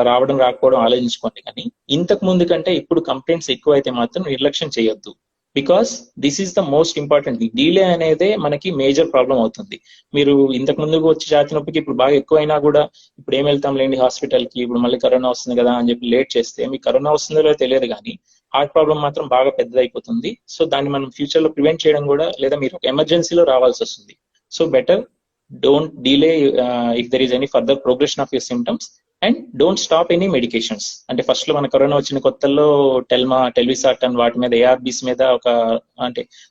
రావడం రాకపోవడం ఆలోచించుకోండి. కానీ ఇంతకు ముందు కంటే ఇప్పుడు కంప్లైంట్స్ ఎక్కువ అయితే మాత్రం నిర్లక్ష్యం చేయొద్దు. Because this is the most important thing. Delay అనేదే మనకి మేజర్ ప్రాబ్లం అవుతుంది. మీరు ఇంతకు ముందు వచ్చి ఛాతి నొప్పికి ఇప్పుడు బాగా ఎక్కువ అయినా కూడా ఇప్పుడు ఏం వెళ్తాం లేండి హాస్పిటల్ కి, ఇప్పుడు మళ్ళీ కరోనా వస్తుంది కదా అని చెప్పి లేట్ చేస్తే మీకు కరోనా వస్తుందో లేదో తెలియదు, కానీ హార్ట్ ప్రాబ్లం మాత్రం బాగా పెద్దదైపోతుంది. సో దాన్ని మనం ఫ్యూచర్ లో ప్రివెంట్ చేయడం కూడా, లేదా మీరు ఒక ఎమర్జెన్సీలో రావాల్సి వస్తుంది. So better don't delay if there is any further progression of your symptoms. And don't stop any medications. అంటే ఫస్ట్ లో మన కరోనా వచ్చిన కొత్తల్లో టెల్విసార్టన్ వాటి మీద ఏఆర్బీస్ మీద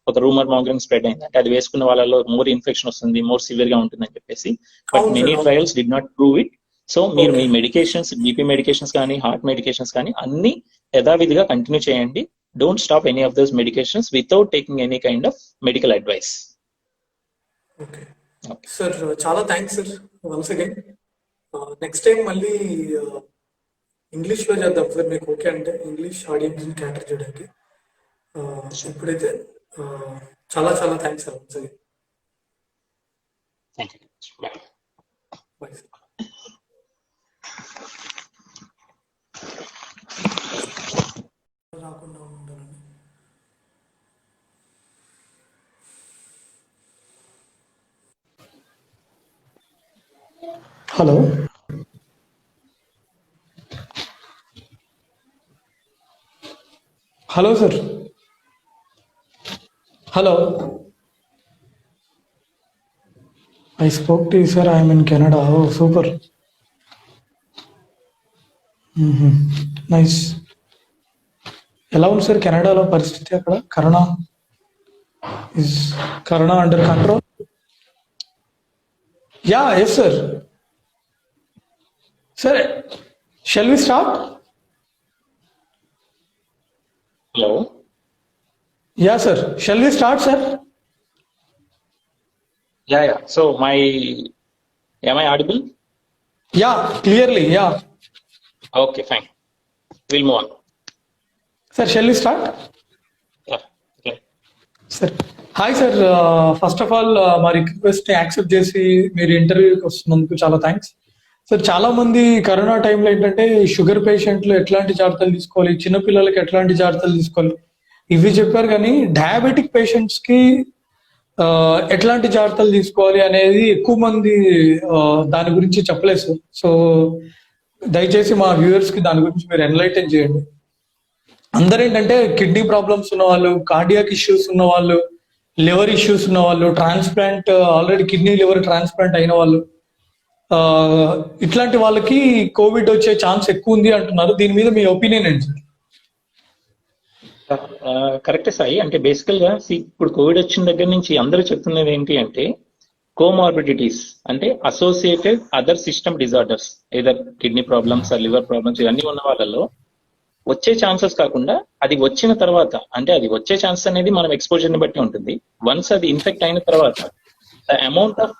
ఒక రూమర్ మాంగరింగ్ స్ప్రెడ్ అయింది. అంటే అది వేసుకున్న వాళ్ళలో మోర్ ఇన్ఫెక్షన్ వస్తుంది, మోర్ సివియర్ గా ఉంటుంది అని చెప్పేసి. But many trials did not prove it. So మీరు మీ మెడికేషన్స్, బీపీ మెడికేషన్స్ కానీ హార్ట్ మెడికేషన్స్ కానీ అన్ని యథావిధిగా కంటిన్యూ చేయండి. Don't stop any of those medications without taking any kind of medical advice. Sir చాలా thanks sir once again. Next time మళ్ళీ English లో చేద్దాం సార్, మీకు ఓకే అంటే ఇంగ్లీష్ ఆడియన్స్ ని క్యాటర్ చేయడానికి. ఇప్పుడైతే చాలా చాలా thanks sir once again. Bye sir. రాకుండా ఉండాలని. Hello hello sir. Hello, I spoke to you, sir. I am in Canada. Oh, super. Nice. ఎలా ఉంది సార్ కెనడాలో పరిస్థితి? అక్కడ corona under control? Yeah, yes sir. Sir, shall we start? Hello. Yeah sir, shall we start sir? Yeah. So am I audible? Yeah, clearly, yeah. Okay, fine. We'll move on. Sir, shall we start? Yeah. Okay. Sir, hi sir. First of all, మా request accept చేసి మీరు ఇంటర్వ్యూకి వస్తున్నందుకు చాలా thanks. Sir, చాలా మంది corona టైంలో ఏంటంటే sugar పేషెంట్లు ఎట్లాంటి జాగ్రత్తలు తీసుకోవాలి, చిన్నపిల్లలకి ఎట్లాంటి జాగ్రత్తలు తీసుకోవాలి ఇవి చెప్పారు, కానీ డయాబెటిక్ పేషెంట్స్ కి ఎట్లాంటి జాగ్రత్తలు తీసుకోవాలి అనేది ఎక్కువ మంది దాని గురించి చెప్పలేదు. సో దయచేసి మా వ్యూవర్స్ కి దాని గురించి మీరు ఎన్లైటన్ చేయండి. అందరూ ఏంటంటే కిడ్నీ ప్రాబ్లమ్స్ ఉన్న వాళ్ళు, కార్డియాక్ ఇష్యూస్ ఉన్న వాళ్ళు, లివర్ ఇష్యూస్ ఉన్న వాళ్ళు, transplant already kidney liver transplant అయిన వాళ్ళు, ఇట్లాంటి వాళ్ళకి కోవిడ్ వచ్చే ఛాన్స్ ఎక్కువ ఉంది అంటున్నారు. దీని మీద మీ ఒపీనియన్ ఏంటి సార్? కరెక్టే సాయి. అంటే బేసికల్ గా ఇప్పుడు కోవిడ్ వచ్చిన దగ్గర నుంచి అందరూ చెప్తున్నది ఏంటి అంటే కోమార్బిడిటీస్, అంటే associated other system disorders, either kidney problems, liver problems ఇవన్నీ ఉన్న వాళ్ళలో వచ్చే ఛాన్సెస్ కాకుండా అది వచ్చిన తర్వాత, అంటే అది వచ్చే ఛాన్సెస్ అనేది మనం ఎక్స్పోజర్ ని బట్టి ఉంటుంది. వన్స్ అది ఇన్ఫెక్ట్ అయిన తర్వాత the amount of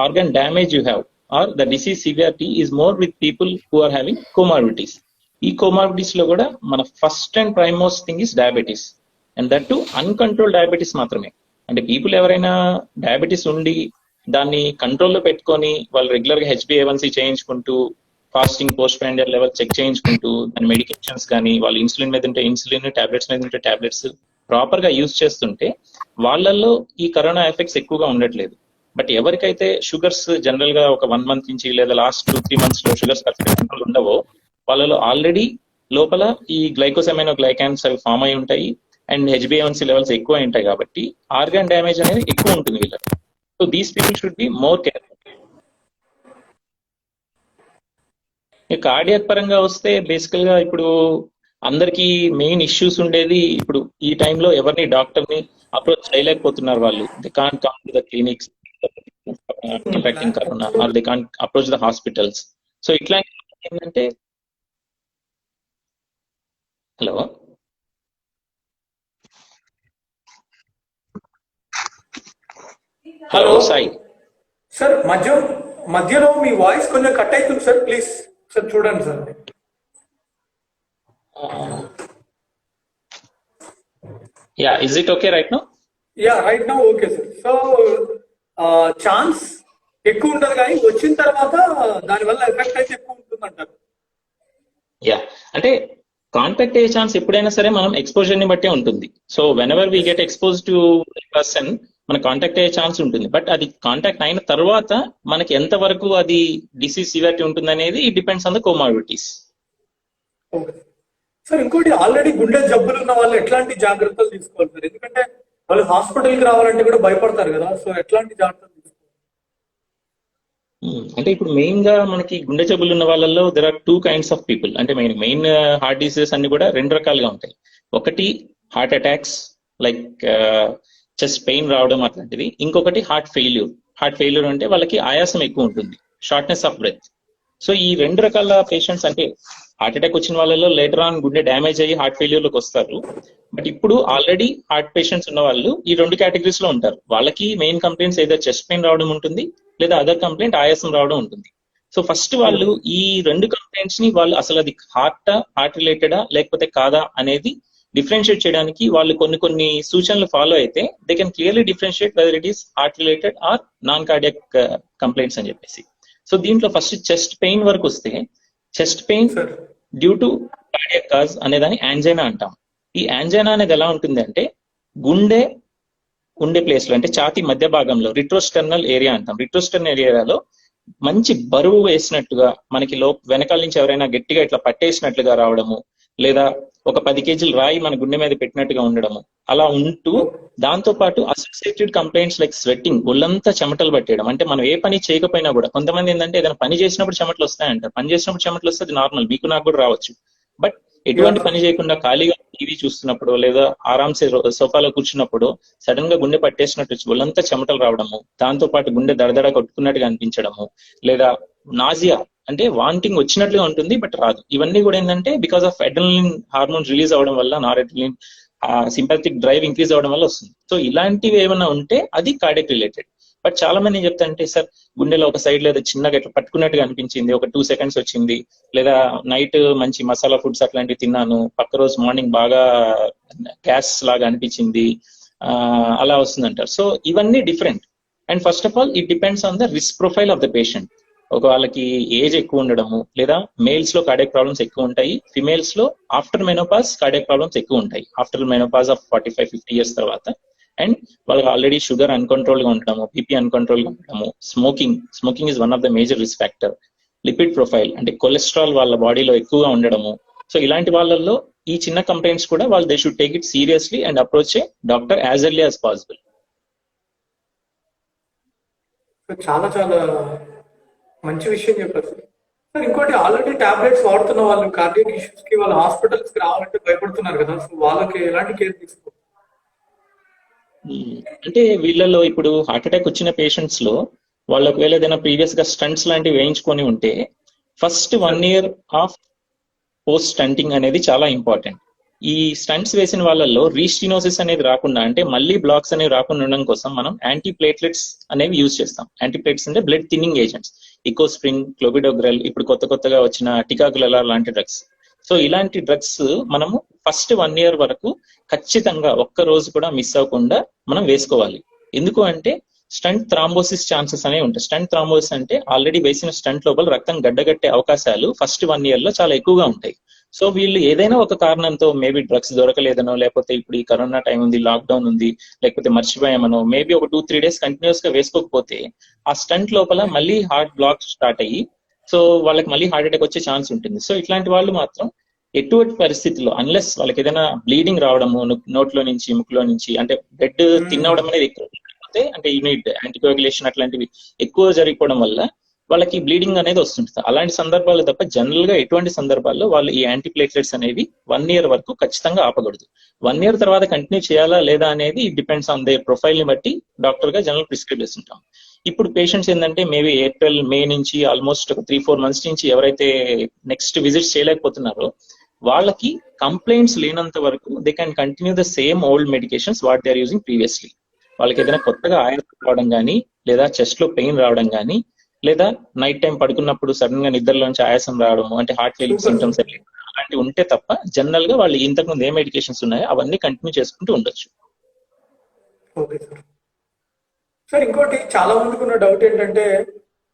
organ damage you have or the disease severity is more with people who are having comorbidities. ఈ comorbidities లో కూడా మన first and foremost thing is diabetes, and that too uncontrol diabetes మాత్రమే. అంటే people ఎవరైనా diabetes ఉండి దాన్ని కంట్రోల్లో పెట్టుకొని వాళ్ళు రెగ్యులర్ గా HbA1c చేయించుకుంటూ, fasting post prandial level check చేయించుకుంటూ, దాని మెడికేషన్స్ కానీ వాళ్ళు ఇన్సులిన్ మీద ఉంటే ఇన్సులిన్, టాబ్లెట్స్ మీద ఉంటే టాబ్లెట్స్ ప్రాపర్ గా యూజ్ చేస్తుంటే వాళ్ళల్లో ఈ కరోనా ఎఫెక్ట్స్ ఎక్కువగా ఉండట్లేదు. బట్ ఎవరికైతే షుగర్స్ జనరల్ గా ఒక 1 month నుంచి లేదా లాస్ట్ 2-3 months లో షుగర్స్ కంట్రోల్ ఉండవో వాళ్ళలో ఆల్రెడీ లోపల ఈ గ్లైకోసమైనోగ్లైకాన్స్ అవి ఫామ్ అయి ఉంటాయి, అండ్ HbA1c లెవెల్స్ ఎక్కువ ఉంటాయి. కాబట్టి ఆర్గాన్ డ్యామేజ్ అనేది ఎక్కువ ఉంటుంది వీళ్ళకి. So these people should be more careful. Cardiac పరంగా వస్తే బేసికల్ గా ఇప్పుడు అందరికి మెయిన్ ఇష్యూస్ ఉండేది, ఇప్పుడు ఈ టైంలో ఎవరిని డాక్టర్ ని అప్రోచ్ చేయలేకపోతున్నారు. వాళ్ళు they can't come to the clinics contacting corona or they can't approach the hospitals. So ఇట్లా ఏంటంటే, హలో హలో సాయి సార్, మధ్యలో మీ వాయిస్ కొంచెం కట్ అవుతుంది సార్, ప్లీజ్ సార్ చూడండి sir. Yeah, is it okay right now? Yeah, right now okay sir. So chance ఎక్కువ ఉంటది కానీ వచ్చిన తర్వాత దానివల్ల ఎఫెక్ట్ అయితే ఎక్కువ ఉంటుంది అంటారు. యా, అంటే కాంటాక్ట్ అయ్యే ఛాన్స్ ఎప్పుడైనా సరే మనం ఎక్స్పోజర్ ని బట్టే ఉంటుంది. So when ever we get expose to person మన కాంటాక్ట్ అయ్యే ఛాన్స్ ఉంటుంది. బట్ అది కాంటాక్ట్ అయిన తర్వాత మనకి ఎంత వరకు అది డిసీజ్ సివియారిటీ ఉంటుంది అనేది it depends on the comorbidities. Okay sir, ఇంకోటి ఆల్రెడీ గుండె జబ్బులు ఉన్న వాళ్ళు ఎట్లాంటి జాగ్రత్తలు తీసుకోవాలి సార్? ఎందుకంటే వాళ్ళు హాస్పిటల్కి రావాలంటే కూడా భయపడతారు కదా, సో ఎట్లాంటి జాగ్రత్తలు తీసుకోవాలి? అంటే ఇప్పుడు మెయిన్ గా మనకి గుండె జబ్బులు ఉన్న వాళ్ళలో there are 2 kinds of people. అంటే మెయిన్ హార్ట్ డిసీజెస్ అన్ని కూడా 2 రకాలుగా ఉంటాయి. ఒకటి heart attacks like chest pain రావడం అట్లాంటిది. ఇంకొకటి హార్ట్ ఫెయిల్యూర్. హార్ట్ ఫెయిల్యూర్ అంటే వాళ్ళకి ఆయాసం ఎక్కువ ఉంటుంది, షార్ట్నెస్ ఆఫ్ బ్రెత్. సో ఈ 2 రకాల పేషెంట్స్, అంటే హార్ట్ అటాక్ వచ్చిన వాళ్ళలో లేటర్ ఆన్ గుండె డ్యామేజ్ అయ్యి హార్ట్ ఫెయిల్యూర్ లోకి వస్తారు. బట్ ఇప్పుడు ఆల్రెడీ హార్ట్ పేషెంట్స్ ఉన్న వాళ్ళు ఈ 2 కేటగిరీస్ లో ఉంటారు. వాళ్ళకి మెయిన్ కంప్లైంట్స్ ఏదో చెస్ట్ పెయిన్ రావడం ఉంటుంది, లేదా అదర్ కంప్లైంట్ ఆయాసం రావడం ఉంటుంది. సో ఫస్ట్ వాళ్ళు ఈ 2 కంప్లైంట్స్ ని వాళ్ళు అసలు అది హార్ట్ రిలేటెడా లేకపోతే కాదా అనేది డిఫరెన్షియేట్ చేయడానికి వాళ్ళు కొన్ని సూచనలు ఫాలో అయితే they can clearly differentiate whether it is heart related are non cardiac complaints అని చెప్పేసి. సో దీంట్లో ఫస్ట్ చెస్ట్ పెయిన్ వరకు వస్తే, chest pain due to cardiac cause అనేదాన్ని యాంజైనా అంటాం. ఈ యాంజైనా అనేది ఎలా ఉంటుంది అంటే గుండె ఉండే ప్లేస్ లో, అంటే ఛాతీ మధ్య భాగంలో రిట్రోస్టర్నల్ ఏరియా అంటాం. రిట్రోస్టర్నల్ ఏరియాలో మంచి బరువు వేసినట్టుగా మనకి వెనకాల నుంచి ఎవరైనా గట్టిగా ఇట్లా పట్టేసినట్లుగా రావడము, లేదా ఒక 10 kg రాయి మన గుండె మీద పెట్టినట్టుగా ఉండడము, అలా ఉంటూ దాంతో పాటు అసోసియేటెడ్ కంప్లైంట్స్ లైక్ స్వెట్టింగ్, ఒళ్ళంతా చెమటలు పట్టేయడం. అంటే మనం ఏ పని చేయకపోయినా కూడా, కొంతమంది ఏంటంటే ఏదైనా పని చేసినప్పుడు చెమటలు వస్తాయంటారు. పని చేసినప్పుడు చెమటలు వస్తే అది నార్మల్, మీకు నాకు కూడా రావచ్చు. బట్ ఎటువంటి పని చేయకుండా ఖాళీగా టీవీ చూస్తున్నప్పుడు లేదా ఆరామ్సే సోఫాలో కూర్చున్నప్పుడు సడన్ గా గుండె పట్టేసినట్టు ఒళ్ళంతా చెమటలు రావడము, దాంతో పాటు గుండె దడదడ కొట్టుకున్నట్టుగా అనిపించడము, లేదా నాజియా అంటే వాంటింగ్ వచ్చినట్లుగా ఉంటుంది బట్ రాదు. ఇవన్నీ కూడా ఏంటంటే because of adrenaline hormones release అవడం వల్ల, నార్ అడ్రినలిన్ సింపాథిక్ డ్రైవ్ ఇంక్రీజ్ అవడం వల్ల వస్తుంది. సో ఇలాంటివి ఏమైనా ఉంటే అది కార్డియాక్ రిలేటెడ్. బట్ చాలా మంది ఏం చెప్తారంటే, సార్ గుండెలో ఒక సైడ్ లేదా చిన్నగా ఇట్లా పట్టుకున్నట్టుగా అనిపించింది, ఒక 2 seconds వచ్చింది, లేదా నైట్ మంచి మసాలా ఫుడ్స్ అట్లాంటివి తిన్నాను, పక్క రోజు మార్నింగ్ బాగా గ్యాస్ లాగా అనిపించింది, అలా వస్తుందంటారు. సో ఇవన్నీ different. And first of all it depends on the risk profile of the patient. ఒక వాళ్ళకి ఏజ్ ఎక్కువ ఉండడము, లేదా మేల్స్ లో కార్డియాక్ ప్రాబ్లమ్స్ ఎక్కువ ఉంటాయి, ఫిమేల్స్ లో ఆఫ్టర్ మెనోపాజ్ కార్డియాక్ ప్రాబ్లమ్స్ ఎక్కువ ఉంటాయి, ఆఫ్టర్ మెనోపాజ్ ఆఫ్ 45-50 years తర్వాత. అండ్ వాళ్ళకి ఆల్రెడీ షుగర్ అన్కంట్రోల్ గా ఉండడము, బీపీ అన్కంట్రోల్ గా ఉండడము, smoking is one of the major risk factor, lipid profile అంటే కొలెస్ట్రాల్ వాళ్ళ బాడీలో ఎక్కువగా ఉండడము. సో ఇలాంటి వాళ్ళల్లో ఈ చిన్న కంప్లైంట్స్ కూడా వాళ్ళు they should take it seriously and approach A doctor as early as possible. చాలా చాలా మంచి విషయం చెప్పారు సార్. ఇంకోటి ఆల్రెడీ టాబ్లెట్స్ వాడుతున్న వాళ్ళు కార్డియాక్ ఇష్యూస్ కి వాళ్ళు హాస్పిటల్స్ కి రావాలంటే భయపడుతున్నారు కదా, సో వాళ్ళకి ఎలాంటి కేర్ తీసుకోవాలి? అంటే వీళ్ళలో ఇప్పుడు హార్ట్ అటాక్ వచ్చిన పేషెంట్స్ లో వాళ్ళు ఒకవేళ ఏదైనా ప్రీవియస్ గా స్టంట్స్ లాంటివి వేయించుకొని ఉంటే first 1 year of post stunting అనేది చాలా ఇంపార్టెంట్. ఈ స్టంట్స్ వేసిన వాళ్ళల్లో రీస్టినోసిస్ అనేది రాకుండా, అంటే మళ్ళీ బ్లాక్స్ అనేవి రాకుండా ఉండడం కోసం మనం యాంటీ ప్లేట్లెట్స్ అనేవి యూజ్ చేస్తాం. యాంటీ ప్లేట్లెట్స్ అంటే బ్లడ్ థిన్నింగ్ ఏజెంట్స్, ఇకోస్ప్రింగ్, క్లోబిడోగ్రెల్, ఇప్పుడు కొత్తగా వచ్చిన టికాగ్లెలార్ లాంటి డ్రగ్స్. సో ఇలాంటి డ్రగ్స్ మనము ఫస్ట్ 1 year వరకు ఖచ్చితంగా ఒక్క రోజు కూడా మిస్ అవ్వకుండా మనం వేసుకోవాలి. ఎందుకు అంటే స్టంట్ థ్రాంబోసిస్ ఛాన్సెస్ అనేవి ఉంటాయి. స్టంట్ థ్రాంబోసిస్ అంటే ఆల్రెడీ వేసిన స్టంట్ లోపల రక్తం గడ్డగట్టే అవకాశాలు ఫస్ట్ 1 year లో చాలా ఎక్కువగా ఉంటాయి. సో వీళ్ళు ఏదైనా ఒక కారణంతో, మేబీ డ్రగ్స్ దొరకలేదనో, లేకపోతే ఇప్పుడు ఈ కరోనా టైం ఉంది, లాక్డౌన్ ఉంది, లేకపోతే మర్చిపోయామనో, మేబీ ఒక 2-3 days కంటిన్యూస్ గా వేసుకోకపోతే ఆ స్టంట్ లోపల మళ్ళీ హార్ట్ బ్లాక్ స్టార్ట్ అయ్యి సో వాళ్ళకి మళ్ళీ హార్ట్ అటాక్ వచ్చే ఛాన్స్ ఉంటుంది. సో ఇట్లాంటి వాళ్ళు మాత్రం ఎటువంటి పరిస్థితుల్లో, అన్లెస్ వాళ్ళకి ఏదైనా బ్లీడింగ్ రావడము నోట్లో నుంచి, ముక్కులో నుంచి, అంటే బ్లడ్ తినవడం అనేది ఎక్కువ అంటే యూనిట్ యాంటీకోయాగులేషన్ అట్లాంటివి ఎక్కువ జరిగిపోవడం వల్ల వాళ్ళకి బ్లీడింగ్ అనేది వస్తుంటుంది. అలాంటి సందర్భాలు తప్ప జనరల్ గా ఎటువంటి సందర్భాల్లో వాళ్ళు ఈ యాంటీ ప్లేట్లెట్స్ అనేవి 1 year వరకు ఖచ్చితంగా ఆపకూడదు. 1 year తర్వాత కంటిన్యూ చేయాలా లేదా అనేది డిపెండ్స్ ఆన్ దే ప్రొఫైల్ ని బట్టి డాక్టర్ గా జనరల్ ప్రిస్క్రైబ్ చేస్తుంటాం. ఇప్పుడు పేషెంట్స్ ఏంటంటే మేబీ ఏప్రిల్, మే నుంచి ఆల్మోస్ట్ ఒక 3-4 months నుంచి ఎవరైతే నెక్స్ట్ విజిట్స్ చేయలేకపోతున్నారో వాళ్ళకి కంప్లైంట్స్ లేనంత వరకు they can continue the same old medications what they are using previously. వాళ్ళకి ఏదైనా కొత్తగా ఆయాసం రావడం కానీ, లేదా చెస్ట్ లో పెయిన్ రావడం కానీ, లేదా నైట్ టైం పడుకున్నప్పుడు సడన్ గా నిద్రలోంచి ఆయాసం రావడం, అంటే హార్ట్ ఫెయిలింగ్ సింటమ్స్ అలాంటివి ఉంటే తప్ప జనరల్ గా వాళ్ళు ఇంతకుముందు ఏ మెడికేషన్స్ ఉన్నాయో అవన్నీ కంటిన్యూ చేసుకుంటూ ఉండొచ్చు. Okay sir. సార్ ఇంకోటి చాలా మందికి ఉన్న డౌట్ ఏంటంటే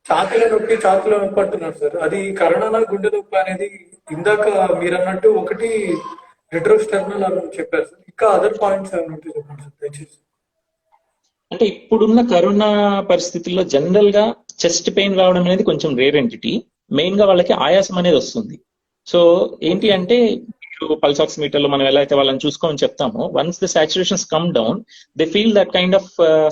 ఛాతీలో నొప్పి అంటున్నారు సార్. అది కరోనా గుండె నొప్పి అనేది ఇందాక మీరు అన్నట్టు ఒకటి రెట్రోస్టర్నల్ అని చెప్పారు సార్. ఇంకా అదర్ పాయింట్స్ ఏమైనా ఉంటే చెప్పండి సార్ దయచేసి. అంటే ఇప్పుడున్న కరోనా పరిస్థితుల్లో జనరల్ గా చెస్ట్ పెయిన్ రావడం అనేది కొంచెం రేర్ ఎంటిటీ. మెయిన్ గా వాళ్ళకి ఆయాసం అనేది వస్తుంది. సో ఏంటి అంటే పల్స్ ఆక్సిమీటర్ లో మనం ఎలా అయితే వాళ్ళని చూసుకోమని చెప్తామో, once the saturations come down they feel that kind of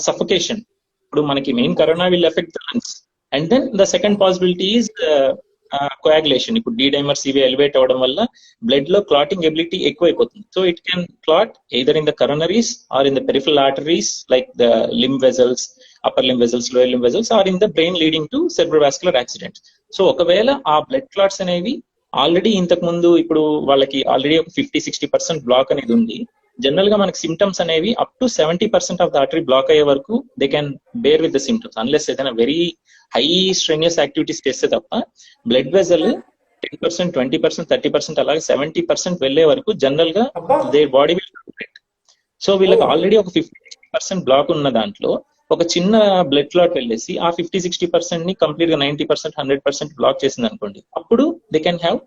suffocation. ఇప్పుడు మనకి main corona will effect the lungs, and then the second possibility is coagulation. ఇప్పుడు డి డైమర్ సివి ఎలివేట్ అవ్వడం వల్ల బ్లడ్ లో క్లాటింగ్ ఎబిలిటీ ఎక్కువైపోతుంది. So it can clot either in the coronaries or in the peripheral arteries like the limb vessels, upper limb vessels, lower limb vessels, or in the brain leading to cerebrovascular accident. So ఒకవేళ ఆ blood clots అనేవి already ఇంతకు ముందు ఇప్పుడు వాళ్ళకి already ఒక 50-60% black అనేది ఉంది. జనరల్ గా మనకి సిమ్టమ్స్ అనేవి up to 70% of the artery block అయ్యే వరకు they can bear with the symptoms, unless ఏదైనా వెరీ హై స్ట్రెనియస్ యాక్టివిటీస్ చేస్తే తప్ప. బ్లడ్ వెజల్ 10%, 20%, 30%, అలాగే 70% వెళ్లే వరకు జనరల్ గా they body will complete. So వీళ్ళకి ఆల్రెడీ ఒక 50-60% బ్లాక్ ఉన్న దాంట్లో ఒక చిన్న బ్లడ్ క్లాట్ వెళ్ళేసి ఆ 50-60% ని కంప్లీట్ గా 90%, 100% బ్లాక్ చేసింది అనుకోండి, అప్పుడు they can have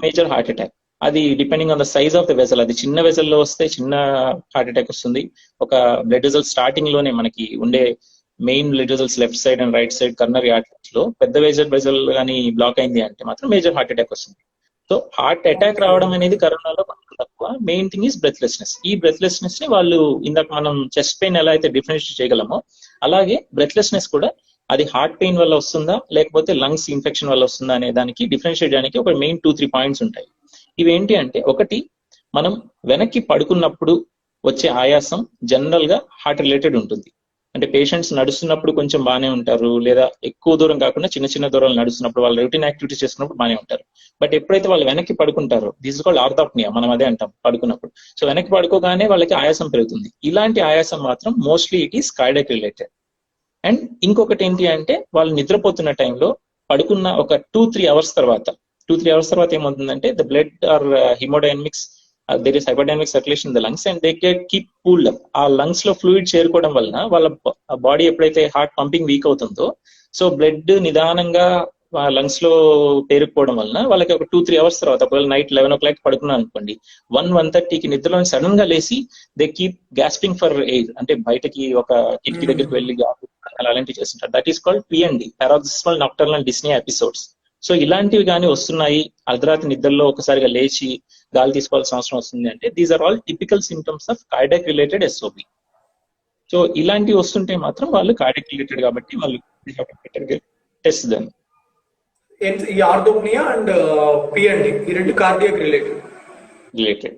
major heart attack. అది depending on the size of the vessel. అది చిన్న వెజల్ లో వస్తే చిన్న హార్ట్ అటాక్ వస్తుంది. ఒక బ్లడ్ వెజల్ స్టార్టింగ్ లోనే మనకి ఉండే main blood vessels left side and right side coronary arteries లో పెద్ద వెజల్ కానీ బ్లాక్ అయింది అంటే మాత్రం మేజర్ హార్ట్ అటాక్ వస్తుంది. సో హార్ట్ అటాక్ రావడం అనేది కరోనాలో కొంచెం తక్కువ. Main thing is breathlessness. ఈ బ్రెత్లెస్నెస్ ని వాళ్ళు ఇందాక మనం చెస్ట్ పెయిన్ ఎలా అయితే డిఫరెన్షియేట్ చేయగలమో, అలాగే బ్రెత్లెస్నెస్ కూడా అది హార్ట్ పెయిన్ వల్ల వస్తుందా లేకపోతే లంగ్స్ ఇన్ఫెక్షన్ వల్ల వస్తుందా అనే దానికి డిఫరెన్షియేట్ చేయడానికి ఒక మెయిన్ 2-3 పాయింట్స్ ఉంటాయి. ఇవేంటి అంటే, ఒకటి, మనం వెనక్కి పడుకున్నప్పుడు వచ్చే ఆయాసం జనరల్ గా హార్ట్ రిలేటెడ్ ఉంటుంది. అంటే పేషెంట్స్ నడుస్తున్నప్పుడు కొంచెం బాగానే ఉంటారు, లేదా ఎక్కువ దూరం కాకుండా చిన్న చిన్న దూరాలు నడుస్తున్నప్పుడు వాళ్ళు రొటీన్ యాక్టివిటీస్ చేస్తున్నప్పుడు బాగానే ఉంటారు. బట్ ఎప్పుడైతే వాళ్ళు వెనక్కి పడుకుంటారో, దిస్ ఇస్ కాల్డ్ ఆర్థోప్నియా, మనం అదే అంటాం పడుకున్నప్పుడు. సో వెనక్కి పడుకోగానే వాళ్ళకి ఆయాసం పెరుగుతుంది. ఇలాంటి ఆయాసం మాత్రం mostly it is cardiac related. And ఇంకొకటి ఏంటి అంటే, వాళ్ళు నిద్రపోతున్న టైంలో పడుకున్న ఒక 2-3 hours తర్వాత ఏమవుతుందంటే, the blood or hemodynamics, there is hyperdynamic circulation in the lungs and they keep cooled up. ఆ లంగ్స్ లో ఫ్లూయిడ్ చేరుకోవడం వలన వాళ్ళ బాడీ ఎప్పుడైతే హార్ట్ పంపింగ్ వీక్ అవుతుందో, సో బ్లడ్ నిదానంగా లంగ్స్ లో పేరుకుపోవడం వలన వాళ్ళకి ఒక 2-3 hours తర్వాత, ఒకవేళ నైట్ 11 o'clock పడుకున్నాను అనుకోండి, 1-1:30కి నిద్రలో సడన్ గా లేసి they keep gasping for air, అంటే బయటకి ఒక కిటికీ దగ్గరికి వెళ్ళి అలాంటివి చేస్తుంటారు. That is called PND, paroxysmal nocturnal dyspnoea episodes. So ఇలాంటివి కానీ వస్తున్నాయి, అర్ధరాత్రి నిద్రలో ఒకసారిగా లేచి గాలి తీసుకోవాల్సిన అవసరం వస్తుంది అంటే, these are all typical symptoms of cardiac related SOP. So ఇలాంటివి వస్తుంటే మాత్రం వాళ్ళు కార్డియాక్ రిలేటెడ్ కాబట్టి వాళ్ళు టెస్ట్ దాన్ని. ఈ ఆర్థోప్నియా అండ్ పిఎండి ఈ రెండు కార్డియాక్ రిలేటెడ్.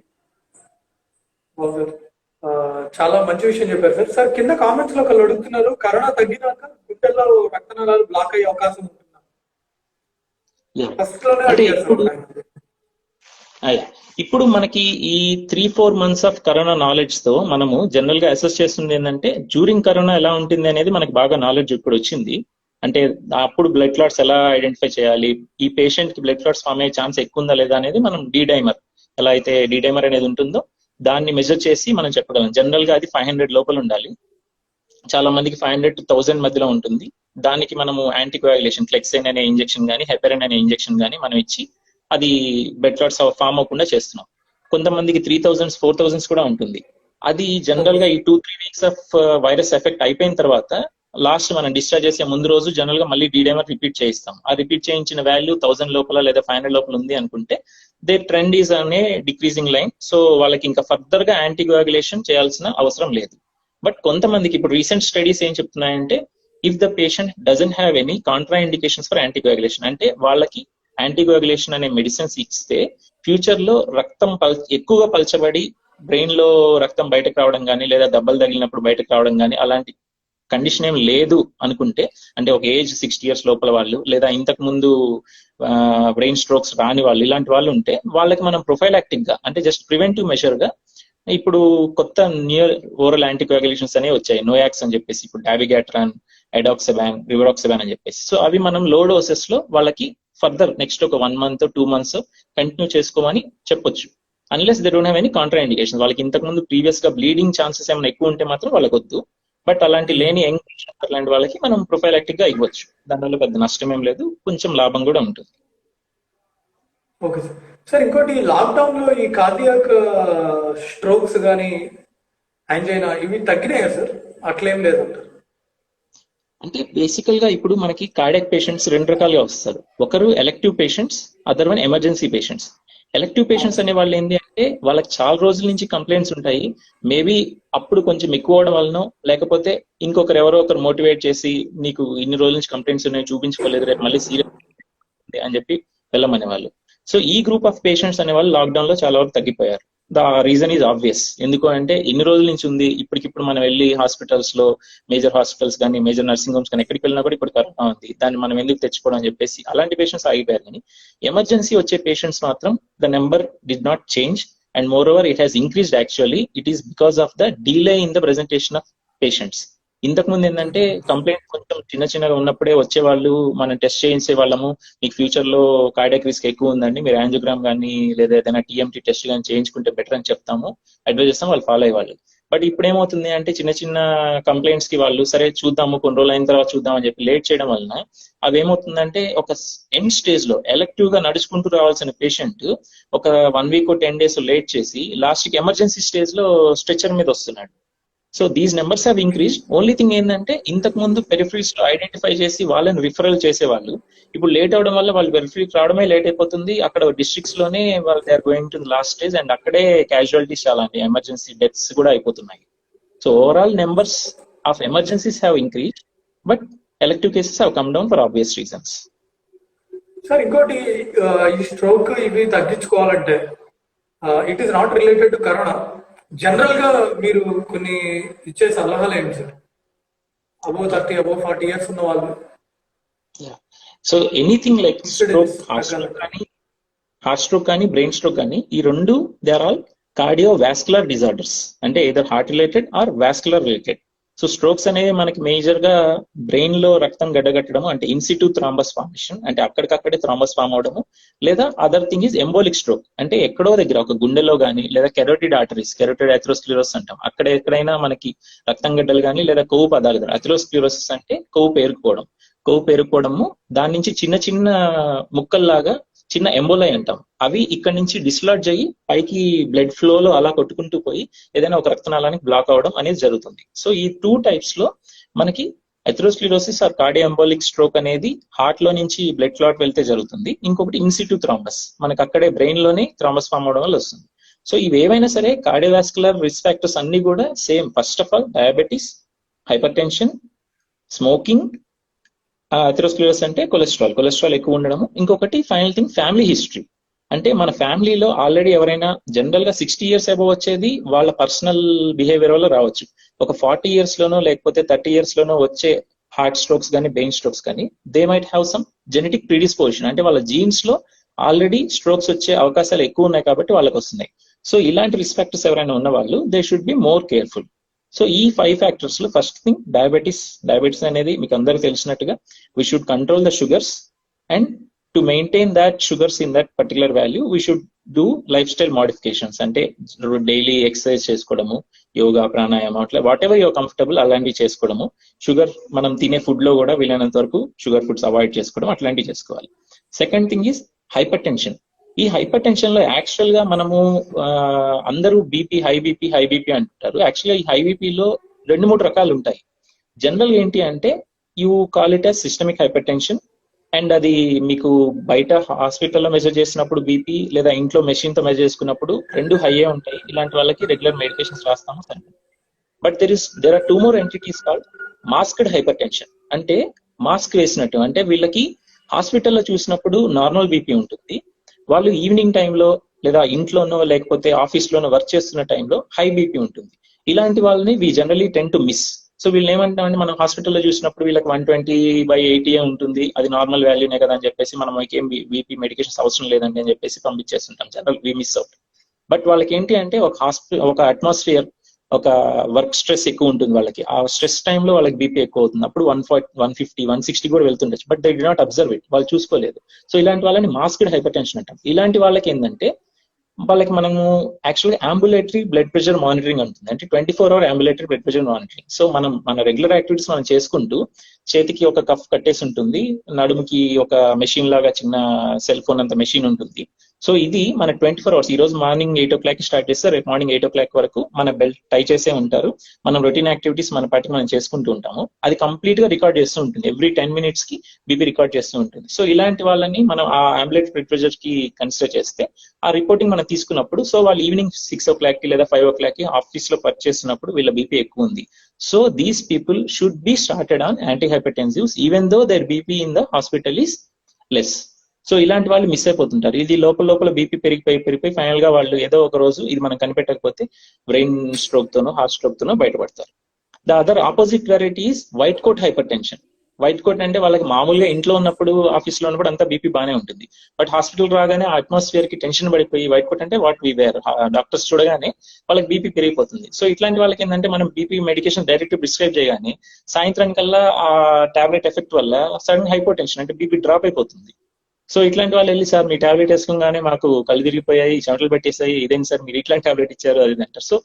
చాలా మంచి విషయం చెప్పారు సార్. సార్ కింద కామెంట్స్ లో ఒకళ్ళు అడుగుతున్నారు, కరోనా తగ్గినాక గుండెల్లో రక్తనాళాలు బ్లాక్ అయ్యే అవకాశం ఉంటుందా? ఫస్ట్ లోనే అడిగారు సార్. అయ్యా, ఇప్పుడు మనకి ఈ 3-4 months ఆఫ్ కరోనా నాలెడ్జ్ తో మనము జనరల్ గా అసెస్ చేస్తుంది ఏంటంటే డ్యూరింగ్ కరోనా ఎలా ఉంటుంది అనేది మనకి బాగా నాలెడ్జ్ ఇప్పుడు వచ్చింది. అంటే అప్పుడు బ్లడ్ క్లాట్స్ ఎలా ఐడెంటిఫై చేయాలి, ఈ పేషెంట్ కి బ్లడ్ క్లాట్స్ ఫామ్ అయ్యే ఛాన్స్ ఎక్కువ ఉందా లేదా అనేది మనం డైమర్ ఎలా అయితే డైమర్ అనేది ఉంటుందో దాన్ని మెజర్ చేసి మనం చెప్పగలం. జనరల్ గా అది 500 లోపల ఉండాలి. చాలా మందికి 500 to 1000 మధ్యలో ఉంటుంది. దానికి మనము యాంటీకోయాగులేషన్ క్లెక్సైన్ అనే ఇంజెక్షన్ కానీ హెపరిన్ అనే ఇంజెక్షన్ కానీ మనం ఇచ్చి అది బ్లడ్ క్లాట్స్ ఫామ్ అవ్వకుండా చేస్తున్నాం. కొంతమందికి 3000s 4000s కూడా ఉంటుంది. అది జనరల్ గా ఈ 2-3 weeks ఆఫ్ వైరస్ ఎఫెక్ట్ అయిపోయిన తర్వాత లాస్ట్ మనం డిశ్చార్జ్ చేసే ముందు రోజు జనరల్ గా మళ్ళీ డైమర్ రిపీట్ చేయిస్తాం. ఆ రిపీట్ చేయించిన వాల్యూ 1000 లోపల లేదా 500 లోపల ఉంది అనుకుంటే దే ట్రెండ్ ఈజ్ అనే డిక్రీజింగ్ లైన్. సో వాళ్ళకి ఇంకా ఫర్దర్ గా యాంటీకోయాగులేషన్ చేయాల్సిన అవసరం లేదు. బట్ కొంతమందికి ఇప్పుడు రీసెంట్ స్టడీస్ ఏం చెప్తున్నాయంటే if the patient doesn't have any contraindications for anticoagulation, అంటే వాళ్ళకి యాంటీకోయాగులేషన్ అనే మెడిసిన్స్ ఇస్తే ఫ్యూచర్ లో రక్తం ఎక్కువగా పల్చబడి బ్రెయిన్ లో రక్తం బయటకు రావడం కానీ లేదా దెబ్బలు తగిలినప్పుడు బయటకు రావడం కానీ అలాంటి కండిషన్ ఏం లేదు అనుకుంటే, అంటే ఒక ఏజ్ 60 years లోపల వాళ్ళు లేదా ఇంతకు ముందు బ్రెయిన్ స్ట్రోక్స్ రాని వాళ్ళు ఇలాంటి వాళ్ళు ఉంటే వాళ్ళకి మనం ప్రొఫైలాక్టిక్ గా అంటే జస్ట్ ప్రివెంటివ్ మెషర్ గా ఇప్పుడు కొత్త నియర్ ఓరల్ యాంటీకోయాగులేషన్స్ అనేవి వచ్చాయి. నోయాక్స్ అని చెప్పేసి, ఇప్పుడు డాబిగాట్రాన్, ఎడాక్సబాన్, రివరాక్సబాన్ అని చెప్పేసి. సో అవి మనం లో డోసెస్ లో వాళ్ళకి ఫర్దర్ నెక్స్ట్ ఒక 1 month 2 months కంటిన్యూ చేసుకోమని చెప్పొచ్చు. Unless they don't have any Contra indication. వాళ్ళకి ఇంతకు ముందు ప్రీవియస్ గా బ్లీడింగ్ ఛాన్సెస్ ఏమైనా ఎక్కువ ఉంటే మాత్రం వాళ్ళకి వద్దు. బట్ అలాంటి లేని యంగ్ పేషెంట్స్ అలాంటి వాళ్ళకి మనం ప్రొఫైలాక్టిక్ గా ఇవ్వచ్చు. దానివల్ల పెద్ద నష్టం ఏం లేదు, కొంచెం లాభం కూడా ఉంటుంది. Okay sir. సార్ ఇంకోటి లాక్డౌన్ లో ఈ కార్డియాక్ స్ట్రోక్స్ కానీ యాంజైనా ఇవి తగ్గినాయా సార్? అట్లేం లేదంటారు. అంటే బేసికల్ గా ఇప్పుడు మనకి కార్డియాక్ పేషెంట్స్ 2 రకాలుగా వస్తారు. ఒకరు elective patients, other one emergency patients. Elective patients అనే వాళ్ళు ఏంటి అంటే వాళ్ళకి చాలా రోజుల నుంచి కంప్లైంట్స్ ఉంటాయి. మేబీ అప్పుడు కొంచెం ఎక్కువ అవడం వలన లేకపోతే ఇంకొకరు ఎవరో ఒకరు మోటివేట్ చేసి నీకు ఇన్ని రోజుల నుంచి కంప్లైంట్స్ ఉన్నాయి చూపించుకోలేదు రేపు మళ్ళీ సీరియస్ అని చెప్పి వెళ్ళమనే వాళ్ళు. సో ఈ గ్రూప్ ఆఫ్ పేషెంట్స్ అనే వాళ్ళు లాక్డౌన్ లో చాలా వరకు తగ్గిపోయారు. The reason is obvious. ఎందుకు అంటే ఇన్ని రోజుల నుంచి ఉంది, ఇప్పటికిప్పుడు మనం వెళ్ళి హాస్పిటల్స్ లో మేజర్ హాస్పిటల్స్ కానీ మేజర్ నర్సింగ్ హోమ్స్ కానీ ఎక్కడికి వెళ్ళినా కూడా ఇప్పుడు కరోనా ఉంది, దాన్ని మనం ఎందుకు తెచ్చుకోవడం అని చెప్పేసి అలాంటి పేషెంట్స్ ఆగిపోయారు. కానీ ఎమర్జెన్సీ వచ్చే పేషెంట్స్ మాత్రం the number did not change and more over it has increased. Actually it is because of the delay in the presentation of patients. ఇంతకు ముందు ఏంటంటే కంప్లైంట్ కొంచెం చిన్నగా ఉన్నప్పుడే వచ్చేవాళ్ళు, మనం టెస్ట్ చేయించే వాళ్ళము, మీకు ఫ్యూచర్ లో కార్డియాక్ రిస్క్ ఎక్కువ ఉందండి, మీరు యాంజియోగ్రామ్ కానీ లేదా ఏదైనా టీఎంటీ టెస్ట్ కానీ చేయించుకుంటే బెటర్ అని చెప్తాము, అడ్వైజ్ చేస్తాం, వాళ్ళు ఫాలో అయ్యేవాళ్ళు. బట్ ఇప్పుడు ఏమవుతుంది అంటే చిన్న కంప్లైంట్స్ కి వాళ్ళు సరే చూద్దాము కొన్ని రోజులు అయిన తర్వాత చూద్దాం అని చెప్పి లేట్ చేయడం వలన అవి ఏమవుతుందంటే ఒక ఎండ్ స్టేజ్ లో ఎలెక్టివ్ గా నడుచుకుంటూ రావాల్సిన పేషెంట్ ఒక 1 week 10 days లేట్ చేసి లాస్ట్ కి ఎమర్జెన్సీ స్టేజ్ లో స్ట్రెచర్ మీద వస్తున్నాడు. So these numbers have increased. Only thing ఏంటంటే ఇంతకు ముందు పెరిఫరీస్ లో ఐడెంటిఫై చేసి వాళ్ళని రిఫరల్ చేసేవాళ్ళు, ఇప్పుడు లేట్ అవడం వల్ల వాళ్ళు పెరిఫరీకి రావడమే లేట్ అయిపోతుంది. అక్కడ డిస్ట్రిక్ట్స్ లోనే వాళ్ళు they are going to last stage and అక్కడే క్యాజువాలిటీస్ చాలా ఎమర్జెన్సీ డెత్స్ కూడా అయిపోతున్నాయి. So overall numbers of emergencies have increased but elective cases have come down for obvious reasons. Sir ఇంకోటి ఈ స్ట్రోక్ ఇవి తగ్గించుకోవాలంటే it is not related to corona, general గా మీరు కొన్ని ఇచ్చే సలహాలు ఏంటి సార్? అబౌవ్ 30 అబౌవ్ 40 years ఉన్న వాళ్ళు. So anything like stroke, heart stroke కానీ బ్రెయిన్ స్ట్రోక్ కానీ ఈ రెండు they are all cardiovascular disorders, అంటే either heart related or vascular related. So strokes అనేవి మనకి మేజర్ గా బ్రెయిన్ లో రక్తం గడ్డగట్టడం, అంటే ఇన్సిట్యూ థ్రాంబస్ ఫార్మేషన్, అంటే అక్కడికక్కడే థ్రాంబస్ ఫామ్ అవడము, లేదా other thing is embolic stroke, అంటే ఎక్కడో దగ్గర ఒక గుండెలో కానీ లేదా కెరోటిడ్ ఆర్టరీస్, కెరోటిడ్ అథెరోస్క్లెరోసిస్ అంటాం, అక్కడ ఎక్కడైనా మనకి రక్తం గడ్డలు కానీ లేదా కొవ్వు పదార్థాలు, అథెరోస్క్లెరోసిస్ అంటే కొవ్వు పేరుకోవడము, దాని నుంచి చిన్న ముక్కల్లాగా చిన్న ఎంబోలై అంటాం, అవి ఇక్కడ నుంచి డిస్లాడ్జ్ అయ్యి పైకి బ్లడ్ ఫ్లో లో అలా కొట్టుకుంటూ పోయి ఏదైనా ఒక రక్తనాళానికి బ్లాక్ అవడం అనేది జరుగుతుంది. సో ఈ 2 types లో మనకి అథెరోస్క్లెరోసిస్ ఆర్ కార్డియోఎంబోలిక్ స్ట్రోక్ అనేది హార్ట్ లో నుంచి బ్లడ్ క్లాట్ వెళ్తే జరుగుతుంది. ఇంకొకటి ఇన్సిట్యూ థ్రాంబస్, మనకి అక్కడే బ్రెయిన్ లోనే థ్రాంబస్ ఫామ్ అవడం వల్ల వస్తుంది. సో ఇవేవైనా సరే కార్డియోవాస్కులర్ రిస్క్ ఫ్యాక్టర్స్ అన్ని కూడా same. First of all diabetes, hyper tension, smoking, atherosclerosis అంటే కొలెస్ట్రాల్ ఎక్కువ ఉండడము. ఇంకొకటి ఫైనల్ థింగ్ ఫ్యామిలీ హిస్టరీ, అంటే మన ఫ్యామిలీలో ఆల్రెడీ ఎవరైనా జనరల్ గా 60 years అబౌవ్ వచ్చేది వాళ్ళ పర్సనల్ బిహేవియర్ వల్ల రావచ్చు. ఒక 40 years లోనో లేకపోతే 30 years లోనో వచ్చే హార్ట్ స్ట్రోక్స్ కానీ బ్రెయిన్ స్ట్రోక్స్ కానీ they might have some genetic predisposition, అంటే వాళ్ళ జీన్స్ లో ఆల్రెడీ స్ట్రోక్స్ వచ్చే అవకాశాలు ఎక్కువ ఉన్నాయి కాబట్టి వాళ్ళకి వస్తున్నాయి. సో ఇలాంటి రిస్క్ ఫ్యాక్టర్స్ ఎవరైనా ఉన్న వాళ్ళు they should be more careful. So ఈ 5 ఫ్యాక్టర్స్ లో ఫస్ట్ థింగ్ డయాబెటీస్ అనేది మీకు అందరికీ తెలిసినట్టుగా we should control the sugars, and to maintain that sugars in that particular value we should do lifestyle modifications. అంటే డైలీ ఎక్సర్సైజ్ చేసుకోవడము, yoga, ప్రాణాయామం, అట్లా వాట్ ఎవర్ యువర్ కంఫర్టబుల్ అలాంటివి చేసుకోవడము. షుగర్ మనం తినే ఫుడ్ లో కూడా వీలైనంత వరకు షుగర్ ఫుడ్స్ అవాయిడ్ చేసుకోవడం, అట్లాంటివి చేసుకోవాలి. Second thing is hyper tension. ఈ హైపర్ టెన్షన్ లో యాక్చువల్ గా మనము అందరూ హై బీపీ అంటారు. యాక్చువల్గా ఈ హై బీపీలో 2-3 రకాలు ఉంటాయి. జనరల్ ఏంటి అంటే you call it as systemic hyper tension, and అది మీకు బయట హాస్పిటల్లో మెజర్ చేసినప్పుడు బీపీ, లేదా ఇంట్లో మెషిన్ తో మెజర్ చేసుకున్నప్పుడు 2 హైయే ఉంటాయి. ఇలాంటి వాళ్ళకి రెగ్యులర్ మెడికేషన్స్ రాస్తాము సరే. But there are 2 more entities called masked hypertension. అంటే మాస్క్ వేసినట్టు, అంటే వీళ్ళకి హాస్పిటల్లో చూసినప్పుడు నార్మల్ బీపీ ఉంటుంది, వాళ్ళు ఈవినింగ్ టైంలో లేదా ఇంట్లోనో లేకపోతే ఆఫీస్లోనో వర్క్ చేస్తున్న టైంలో హై బీపీ ఉంటుంది. ఇలాంటి వాళ్ళని we generally tend to miss. So వీళ్ళు ఏమంటామంటే మనం హాస్పిటల్లో చూసినప్పుడు వీళ్ళకి 120/80 ఉంటుంది, అది నార్మల్ వాల్యూనే కదా అని చెప్పేసి మనం ఏం బీపీ మెడికేషన్స్ అవసరం లేదండి అని చెప్పేసి పంపించేస్తుంటాం. General we miss out. But వాళ్ళకి ఏంటి అంటే ఒక అట్మాస్ఫియర్, ఒక వర్క్ స్ట్రెస్ ఎక్కువ ఉంటుంది వాళ్ళకి. ఆ స్ట్రెస్ టైంలో వాళ్ళకి బీపీ ఎక్కువ అవుతుంది. అప్పుడు 140, 150, 160 కూడా వెళ్తుండొచ్చు. But they did not observe it, వాళ్ళు చూసుకోలేదు. సో ఇలాంటి వాళ్ళని మాస్క్డ్ హైపర్ టెన్షన్ అంటాం. ఇలాంటి వాళ్ళకి ఏంటంటే వాళ్ళకి మనము యాక్చువల్గా అంబులేటరీ బ్లడ్ ప్రెషర్ మానిటరింగ్ ఉంటుంది. అంటే 24 hour ambulatory blood pressure monitoring. So మన రెగ్యులర్ యాక్టివిటీస్ మనం చేసుకుంటూ, చేతికి ఒక కఫ్ కట్టేసి ఉంటుంది, నడుముకి ఒక మెషిన్ లాగా చిన్న సెల్ ఫోన్ అంత మెషిన్ ఉంటుంది. సో ఇది మన 24 hours, ఈ రోజు మార్నింగ్ 8 o'clock స్టార్ట్ చేస్తే రేపు మార్నింగ్ 8 o'clock వరకు మన బెల్ట్ టై చేసే ఉంటారు. మనం రొటీన్ యాక్టివిటీస్ మన పాటికి మనం చేసుకుంటూ ఉంటాము. అది కంప్లీట్ గా రికార్డ్ చేస్తూ ఉంటుంది. ఎవ్రీ 10 minutes కి బీపీ రికార్డ్ చేస్తూ ఉంటుంది. సో ఇలాంటి వాళ్ళని మనం ఆ అంబులేటరీ బ్లడ్ ప్రెషర్ కి కన్సిడర్ చేస్తే ఆ రిపోర్టింగ్ మనం తీసుకున్నప్పుడు, సో వాళ్ళు ఈవినింగ్ 6 o'clock కి లేదా 5 o'clock కి ఆఫీస్ లో వర్క్ చేస్తున్నప్పుడు వీళ్ళ బీపీ ఎక్కువ ఉంది. So these people should be started on anti hypertensives even though their BP in the hospital is less. So ఇలాంటి వాళ్ళు మిస్ అయిపోతుంటారు. ఇది లోపల బీపీ పెరిగిపోయి ఫైనల్ గా వాళ్ళు ఏదో ఒక రోజు ఇది మనం కనిపెట్టకపోతే బ్రెయిన్ స్ట్రోక్ తోనో హార్ట్ స్ట్రోక్ తోనో బయటపడతారు. The other opposite variety is white coat hypertension. White coat అంటే వాళ్ళకి మామూలుగా ఇంట్లో ఉన్నప్పుడు, ఆఫీస్ లో ఉన్నప్పుడు అంతా బీపీ బాగానే ఉంటుంది. బట్ హాస్పిటల్ రాగానే ఆ అట్మాస్ఫియర్ కి టెన్షన్ పడిపోయి, వైట్ కోట్ అంటే వాట్ వి వేర్, డాక్టర్స్ చూడగానే వాళ్ళకి బీపీ పెరిగిపోతుంది. సో ఇట్లాంటి వాళ్ళకి ఏంటంటే మనం బీపీ మెడికేషన్ డైరెక్ట్ ప్రిస్క్రైబ్ చేయగానే సాయంత్రానికల్లా ఆ టాబ్లెట్ ఎఫెక్ట్ వల్ల సడన్ హైపోటెన్షన్ అంటే బీపీ డ్రాప్ అయిపోతుంది. సో ఇట్లాంటి వాళ్ళు వెళ్ళి, సార్ మీ టాబ్లెట్ వేసుకోగానే మాకు కళ్ళు తిరిగిపోయాయి, చెమటలు పెట్టేసాయి, ఇదేంటి సార్ మీరు ఇట్లాంటి టాబ్లెట్ ఇచ్చారు, అది అంటారు. సో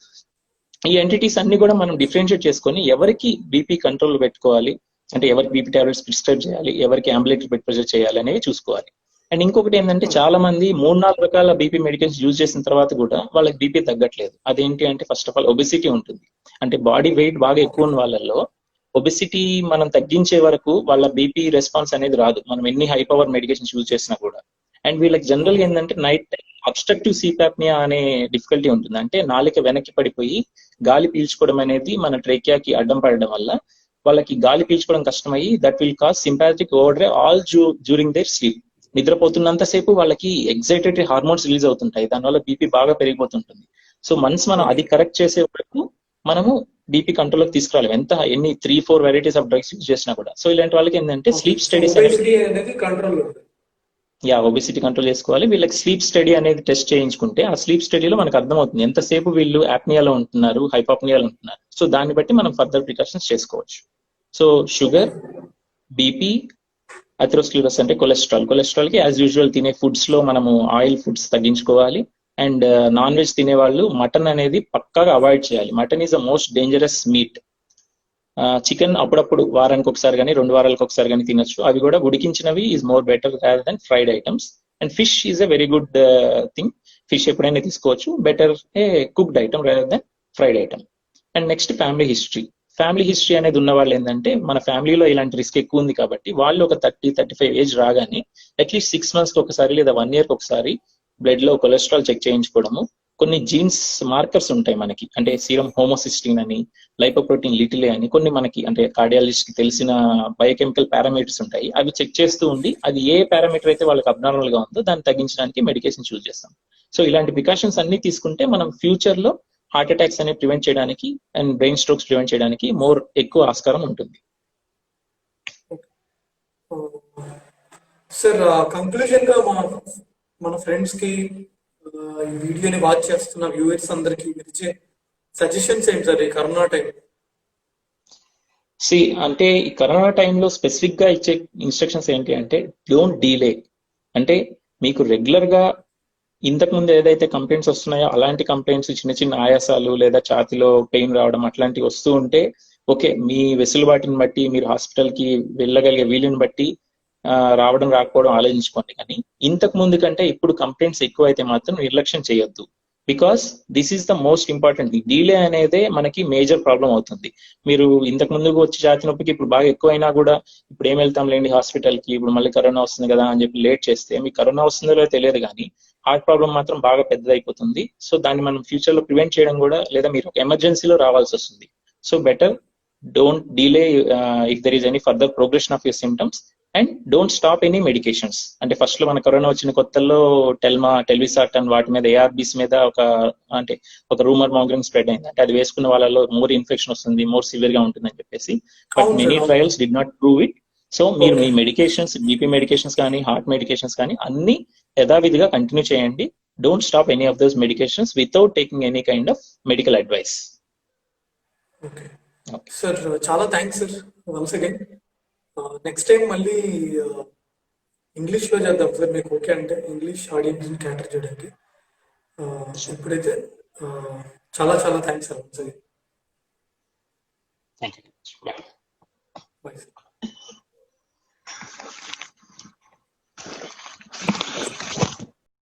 ఈ ఎంటిటీస్ అన్ని కూడా మనం డిఫరెన్షియేట్ చేసుకొని ఎవరికి బీపీ కంట్రోల్ పెట్టుకోవాలి, అంటే ఎవరికి బీపీ టాబ్లెట్స్ ప్రిస్క్రైబ్ చేయాలి, ఎవరికి అంబులేటరీ బ్లడ్ ప్రెషర్ చేయాలి అనేవి చూసుకోవాలి. అండ్ ఇంకొకటి ఏంటంటే చాలా మంది 3-4 రకాల బీపీ మెడికేషన్స్ యూజ్ చేసిన తర్వాత కూడా వాళ్ళకి బీపీ తగ్గట్లేదు. అదేంటి అంటే ఫస్ట్ ఆఫ్ ఆల్ ఒబెసిటీ ఉంటుంది. అంటే బాడీ వెయిట్ బాగా ఎక్కువ ఉన్న వాళ్ళల్లో ఒబెసిటీ మనం తగ్గించే వరకు వాళ్ళ బీపీ రెస్పాన్స్ అనేది రాదు, మనం ఎన్ని హై పవర్ మెడికేషన్స్ యూజ్ చేసినా కూడా. అండ్ వీళ్ళకి జనరల్ గా ఏంటంటే నైట్ టైం అబ్స్ట్రక్టివ్ సీపాప్నియా అనే డిఫికల్టీ ఉంటుంది. అంటే నాలిక వెనక్కి పడిపోయి గాలి పీల్చుకోవడం అనేది మన ట్రేకియాకి అడ్డం పడడం వల్ల వాళ్ళకి గాలి పీల్చుకోవడం కష్టమయ్యి that will cause sympathetic overdrive all during their sleep. నిద్రపోతున్నంతసేపు వాళ్ళకి ఎగ్జైటేటరీ హార్మోన్స్ రిలీజ్ అవుతుంటాయి, దానివల్ల బీపీ బాగా పెరిగిపోతుంటుంది. సో వన్స్ మనం అది కరెక్ట్ చేసే వరకు మనము బీపీ కంట్రోల్కి తీసుకురావాలి, ఎన్ని 3-4 వెరైటీస్ ఆఫ్ డ్రగ్స్ యూజ్ చేసినా కూడా. సో ఇలాంటి వాళ్ళకి ఏంటంటే స్లీప్ స్టడీస్ ఒబెసిటీ కంట్రోల్ చేసుకోవాలి. వీళ్ళకి స్లీప్ స్టడీ అనేది టెస్ట్ చేయించుకుంటే ఆ స్లీప్ స్టడీలో మనకు అర్థమవుతుంది ఎంతసేపు వీళ్ళు యాప్నియాలో ఉంటున్నారు, హైపాప్నియాలో ఉంటున్నారు. సో దాన్ని బట్టి మనం ఫర్దర్ ప్రికాషన్స్ చేసుకోవచ్చు. సో షుగర్, బీపీ, అథెరోస్క్లెరోసిస్ అంటే కొలెస్ట్రాల్ కి యాజ్ యూజువల్ తినే ఫుడ్స్ లో మనము ఆయిల్ ఫుడ్స్ తగ్గించుకోవాలి. అండ్ నాన్ వెజ్ తినే వాళ్ళు మటన్ అనేది పక్కాగా అవాయిడ్ చేయాలి. Mutton is the most dangerous meet. Chicken అప్పుడప్పుడు వారానికి ఒకసారి కానీ 2 వారాలకు ఒకసారి కానీ తినొచ్చు. అవి కూడా ఉడికించినవి is more better rather than fried items. And fish is a very good thing. Fish ఎప్పుడైనా తీసుకోవచ్చు, better a cooked item rather than fried item. And next family history అనేది ఉన్న వాళ్ళు ఏంటంటే మన ఫ్యామిలీలో ఇలాంటి రిస్క్ ఎక్కువ ఉంది కాబట్టి వాళ్ళు ఒక 30-35 ఏజ్ రాగానే అట్లీస్ట్ 6 months ఒకసారి లేదా 1 year ఒకసారి బ్లడ్ లో కొలెస్ట్రాల్ చెక్ చేయించుకోవడము. కొన్ని జీన్స్ మార్కర్స్ ఉంటాయి మనకి, అంటే సీరం హోమోసిస్టిన్ అని, లైపోప్రోటీన్ లిటిలే అని, కొన్ని మనకి అంటే కార్డియాలజిస్ట్ కి తెలిసిన బయోకెమికల్ పారామీటర్స్ ఉంటాయి. అవి చెక్ చేస్తూ ఉండి అది ఏ పారామీటర్ అయితే వాళ్ళకి అబ్నార్మల్ గా ఉందో దాన్ని తగ్గించడానికి మెడికేషన్ యూజ్ చేస్తాం. సో ఇలాంటి ప్రికాషన్స్ అన్ని తీసుకుంటే మనం ఫ్యూచర్ లో హార్ట్ అటాక్స్ అనేవి ప్రివెంట్ చేయడానికి అండ్ బ్రెయిన్ స్ట్రోక్స్ ప్రివెంట్ చేయడానికి ఎక్కువ ఆస్కారం ఉంటుంది. సార్ కంక్లూజన్ గా మన ఫ్రెండ్స్ కి ఈ వీడియోని వాచ్ చేస్తున్న వ్యూవర్స్ అందరికి మీరు ఇచ్చే సజెషన్స్ ఏంటి సార్ ఈ కరోనా టైం? సి అంటే ఈ కరోనా టైంలో స్పెసిఫిక్ గా ఇచ్చే ఇన్స్ట్రక్షన్స్ ఏంటి అంటే డోంట్ డీలే. అంటే మీకు రెగ్యులర్ గా ఇంతకు ముందు ఏదైతే కంప్లైంట్స్ వస్తున్నాయో అలాంటి కంప్లైంట్స్, చిన్న చిన్న ఆయాసాలు లేదా ఛాతిలో పెయిన్ రావడం అట్లాంటివి వస్తూ ఉంటే ఓకే, మీ వెసులుబాటుని బట్టి మీరు హాస్పిటల్ కి వెళ్ళగలిగే వీలుని బట్టి రావడం రాకపోవడం ఆలోచించుకోండి. కానీ ఇంతకు ముందు కంటే ఇప్పుడు కంప్లైంట్స్ ఎక్కువ అయితే మాత్రం నిర్లక్ష్యం చేయొద్దు. Because this is the most important. Delay అనేదే మనకి మేజర్ ప్రాబ్లం అవుతుంది. మీరు ఇంతకు ముందుకు వచ్చి ఛాతి నొప్పికి ఇప్పుడు బాగా ఎక్కువైనా కూడా ఇప్పుడు ఏం వెళ్తాం లేండి హాస్పిటల్ కి, ఇప్పుడు మళ్ళీ కరోనా వస్తుంది కదా అని చెప్పి లేట్ చేస్తే మీకు కరోనా వస్తుందో లేదో తెలియదు, కానీ హార్ట్ ప్రాబ్లం మాత్రం బాగా పెద్దదైపోతుంది. సో దాన్ని మనం ఫ్యూచర్ లో ప్రివెంట్ చేయడం కూడా, లేదా మీరు ఎమర్జెన్సీలో రావాల్సి వస్తుంది. So better don't delay if there is any further progression of your symptoms, and don't stop any medications. అంటే ఫస్ట్ లో మన కరోనా వచ్చిన కొత్తల్లో టెల్విసార్టన్ వాటి మీద, ఏఆర్బీస్ మీద ఒక రూమర్ మాంగరింగ్ స్ప్రెడ్ అయింది. అంటే అది వేసుకున్న వాళ్ళలో మోర్ ఇన్ఫెక్షన్ వస్తుంది, మోర్ సివియర్ గా ఉంటుంది అని చెప్పేసి. But many trials did not prove it. So మీరు మీ మెడికేషన్స్, బీపీ మెడికేషన్స్ కానీ హార్ట్ మెడికేషన్స్ కానీ అన్ని యథావిధిగా కంటిన్యూ చేయండి. Don't stop any of those medications without taking any kind of medical advice. Okay sir, చాలా thanks sir once again. Next time మళ్ళీ English లో చేద్దాం సార్, మీకు ఓకే అంటే ఇంగ్లీష్ ఆడియన్స్ ని క్యాటర్ చేయడానికి. ఇప్పుడైతే చాలా చాలా thanks sir once again. Thank you. Bye sir.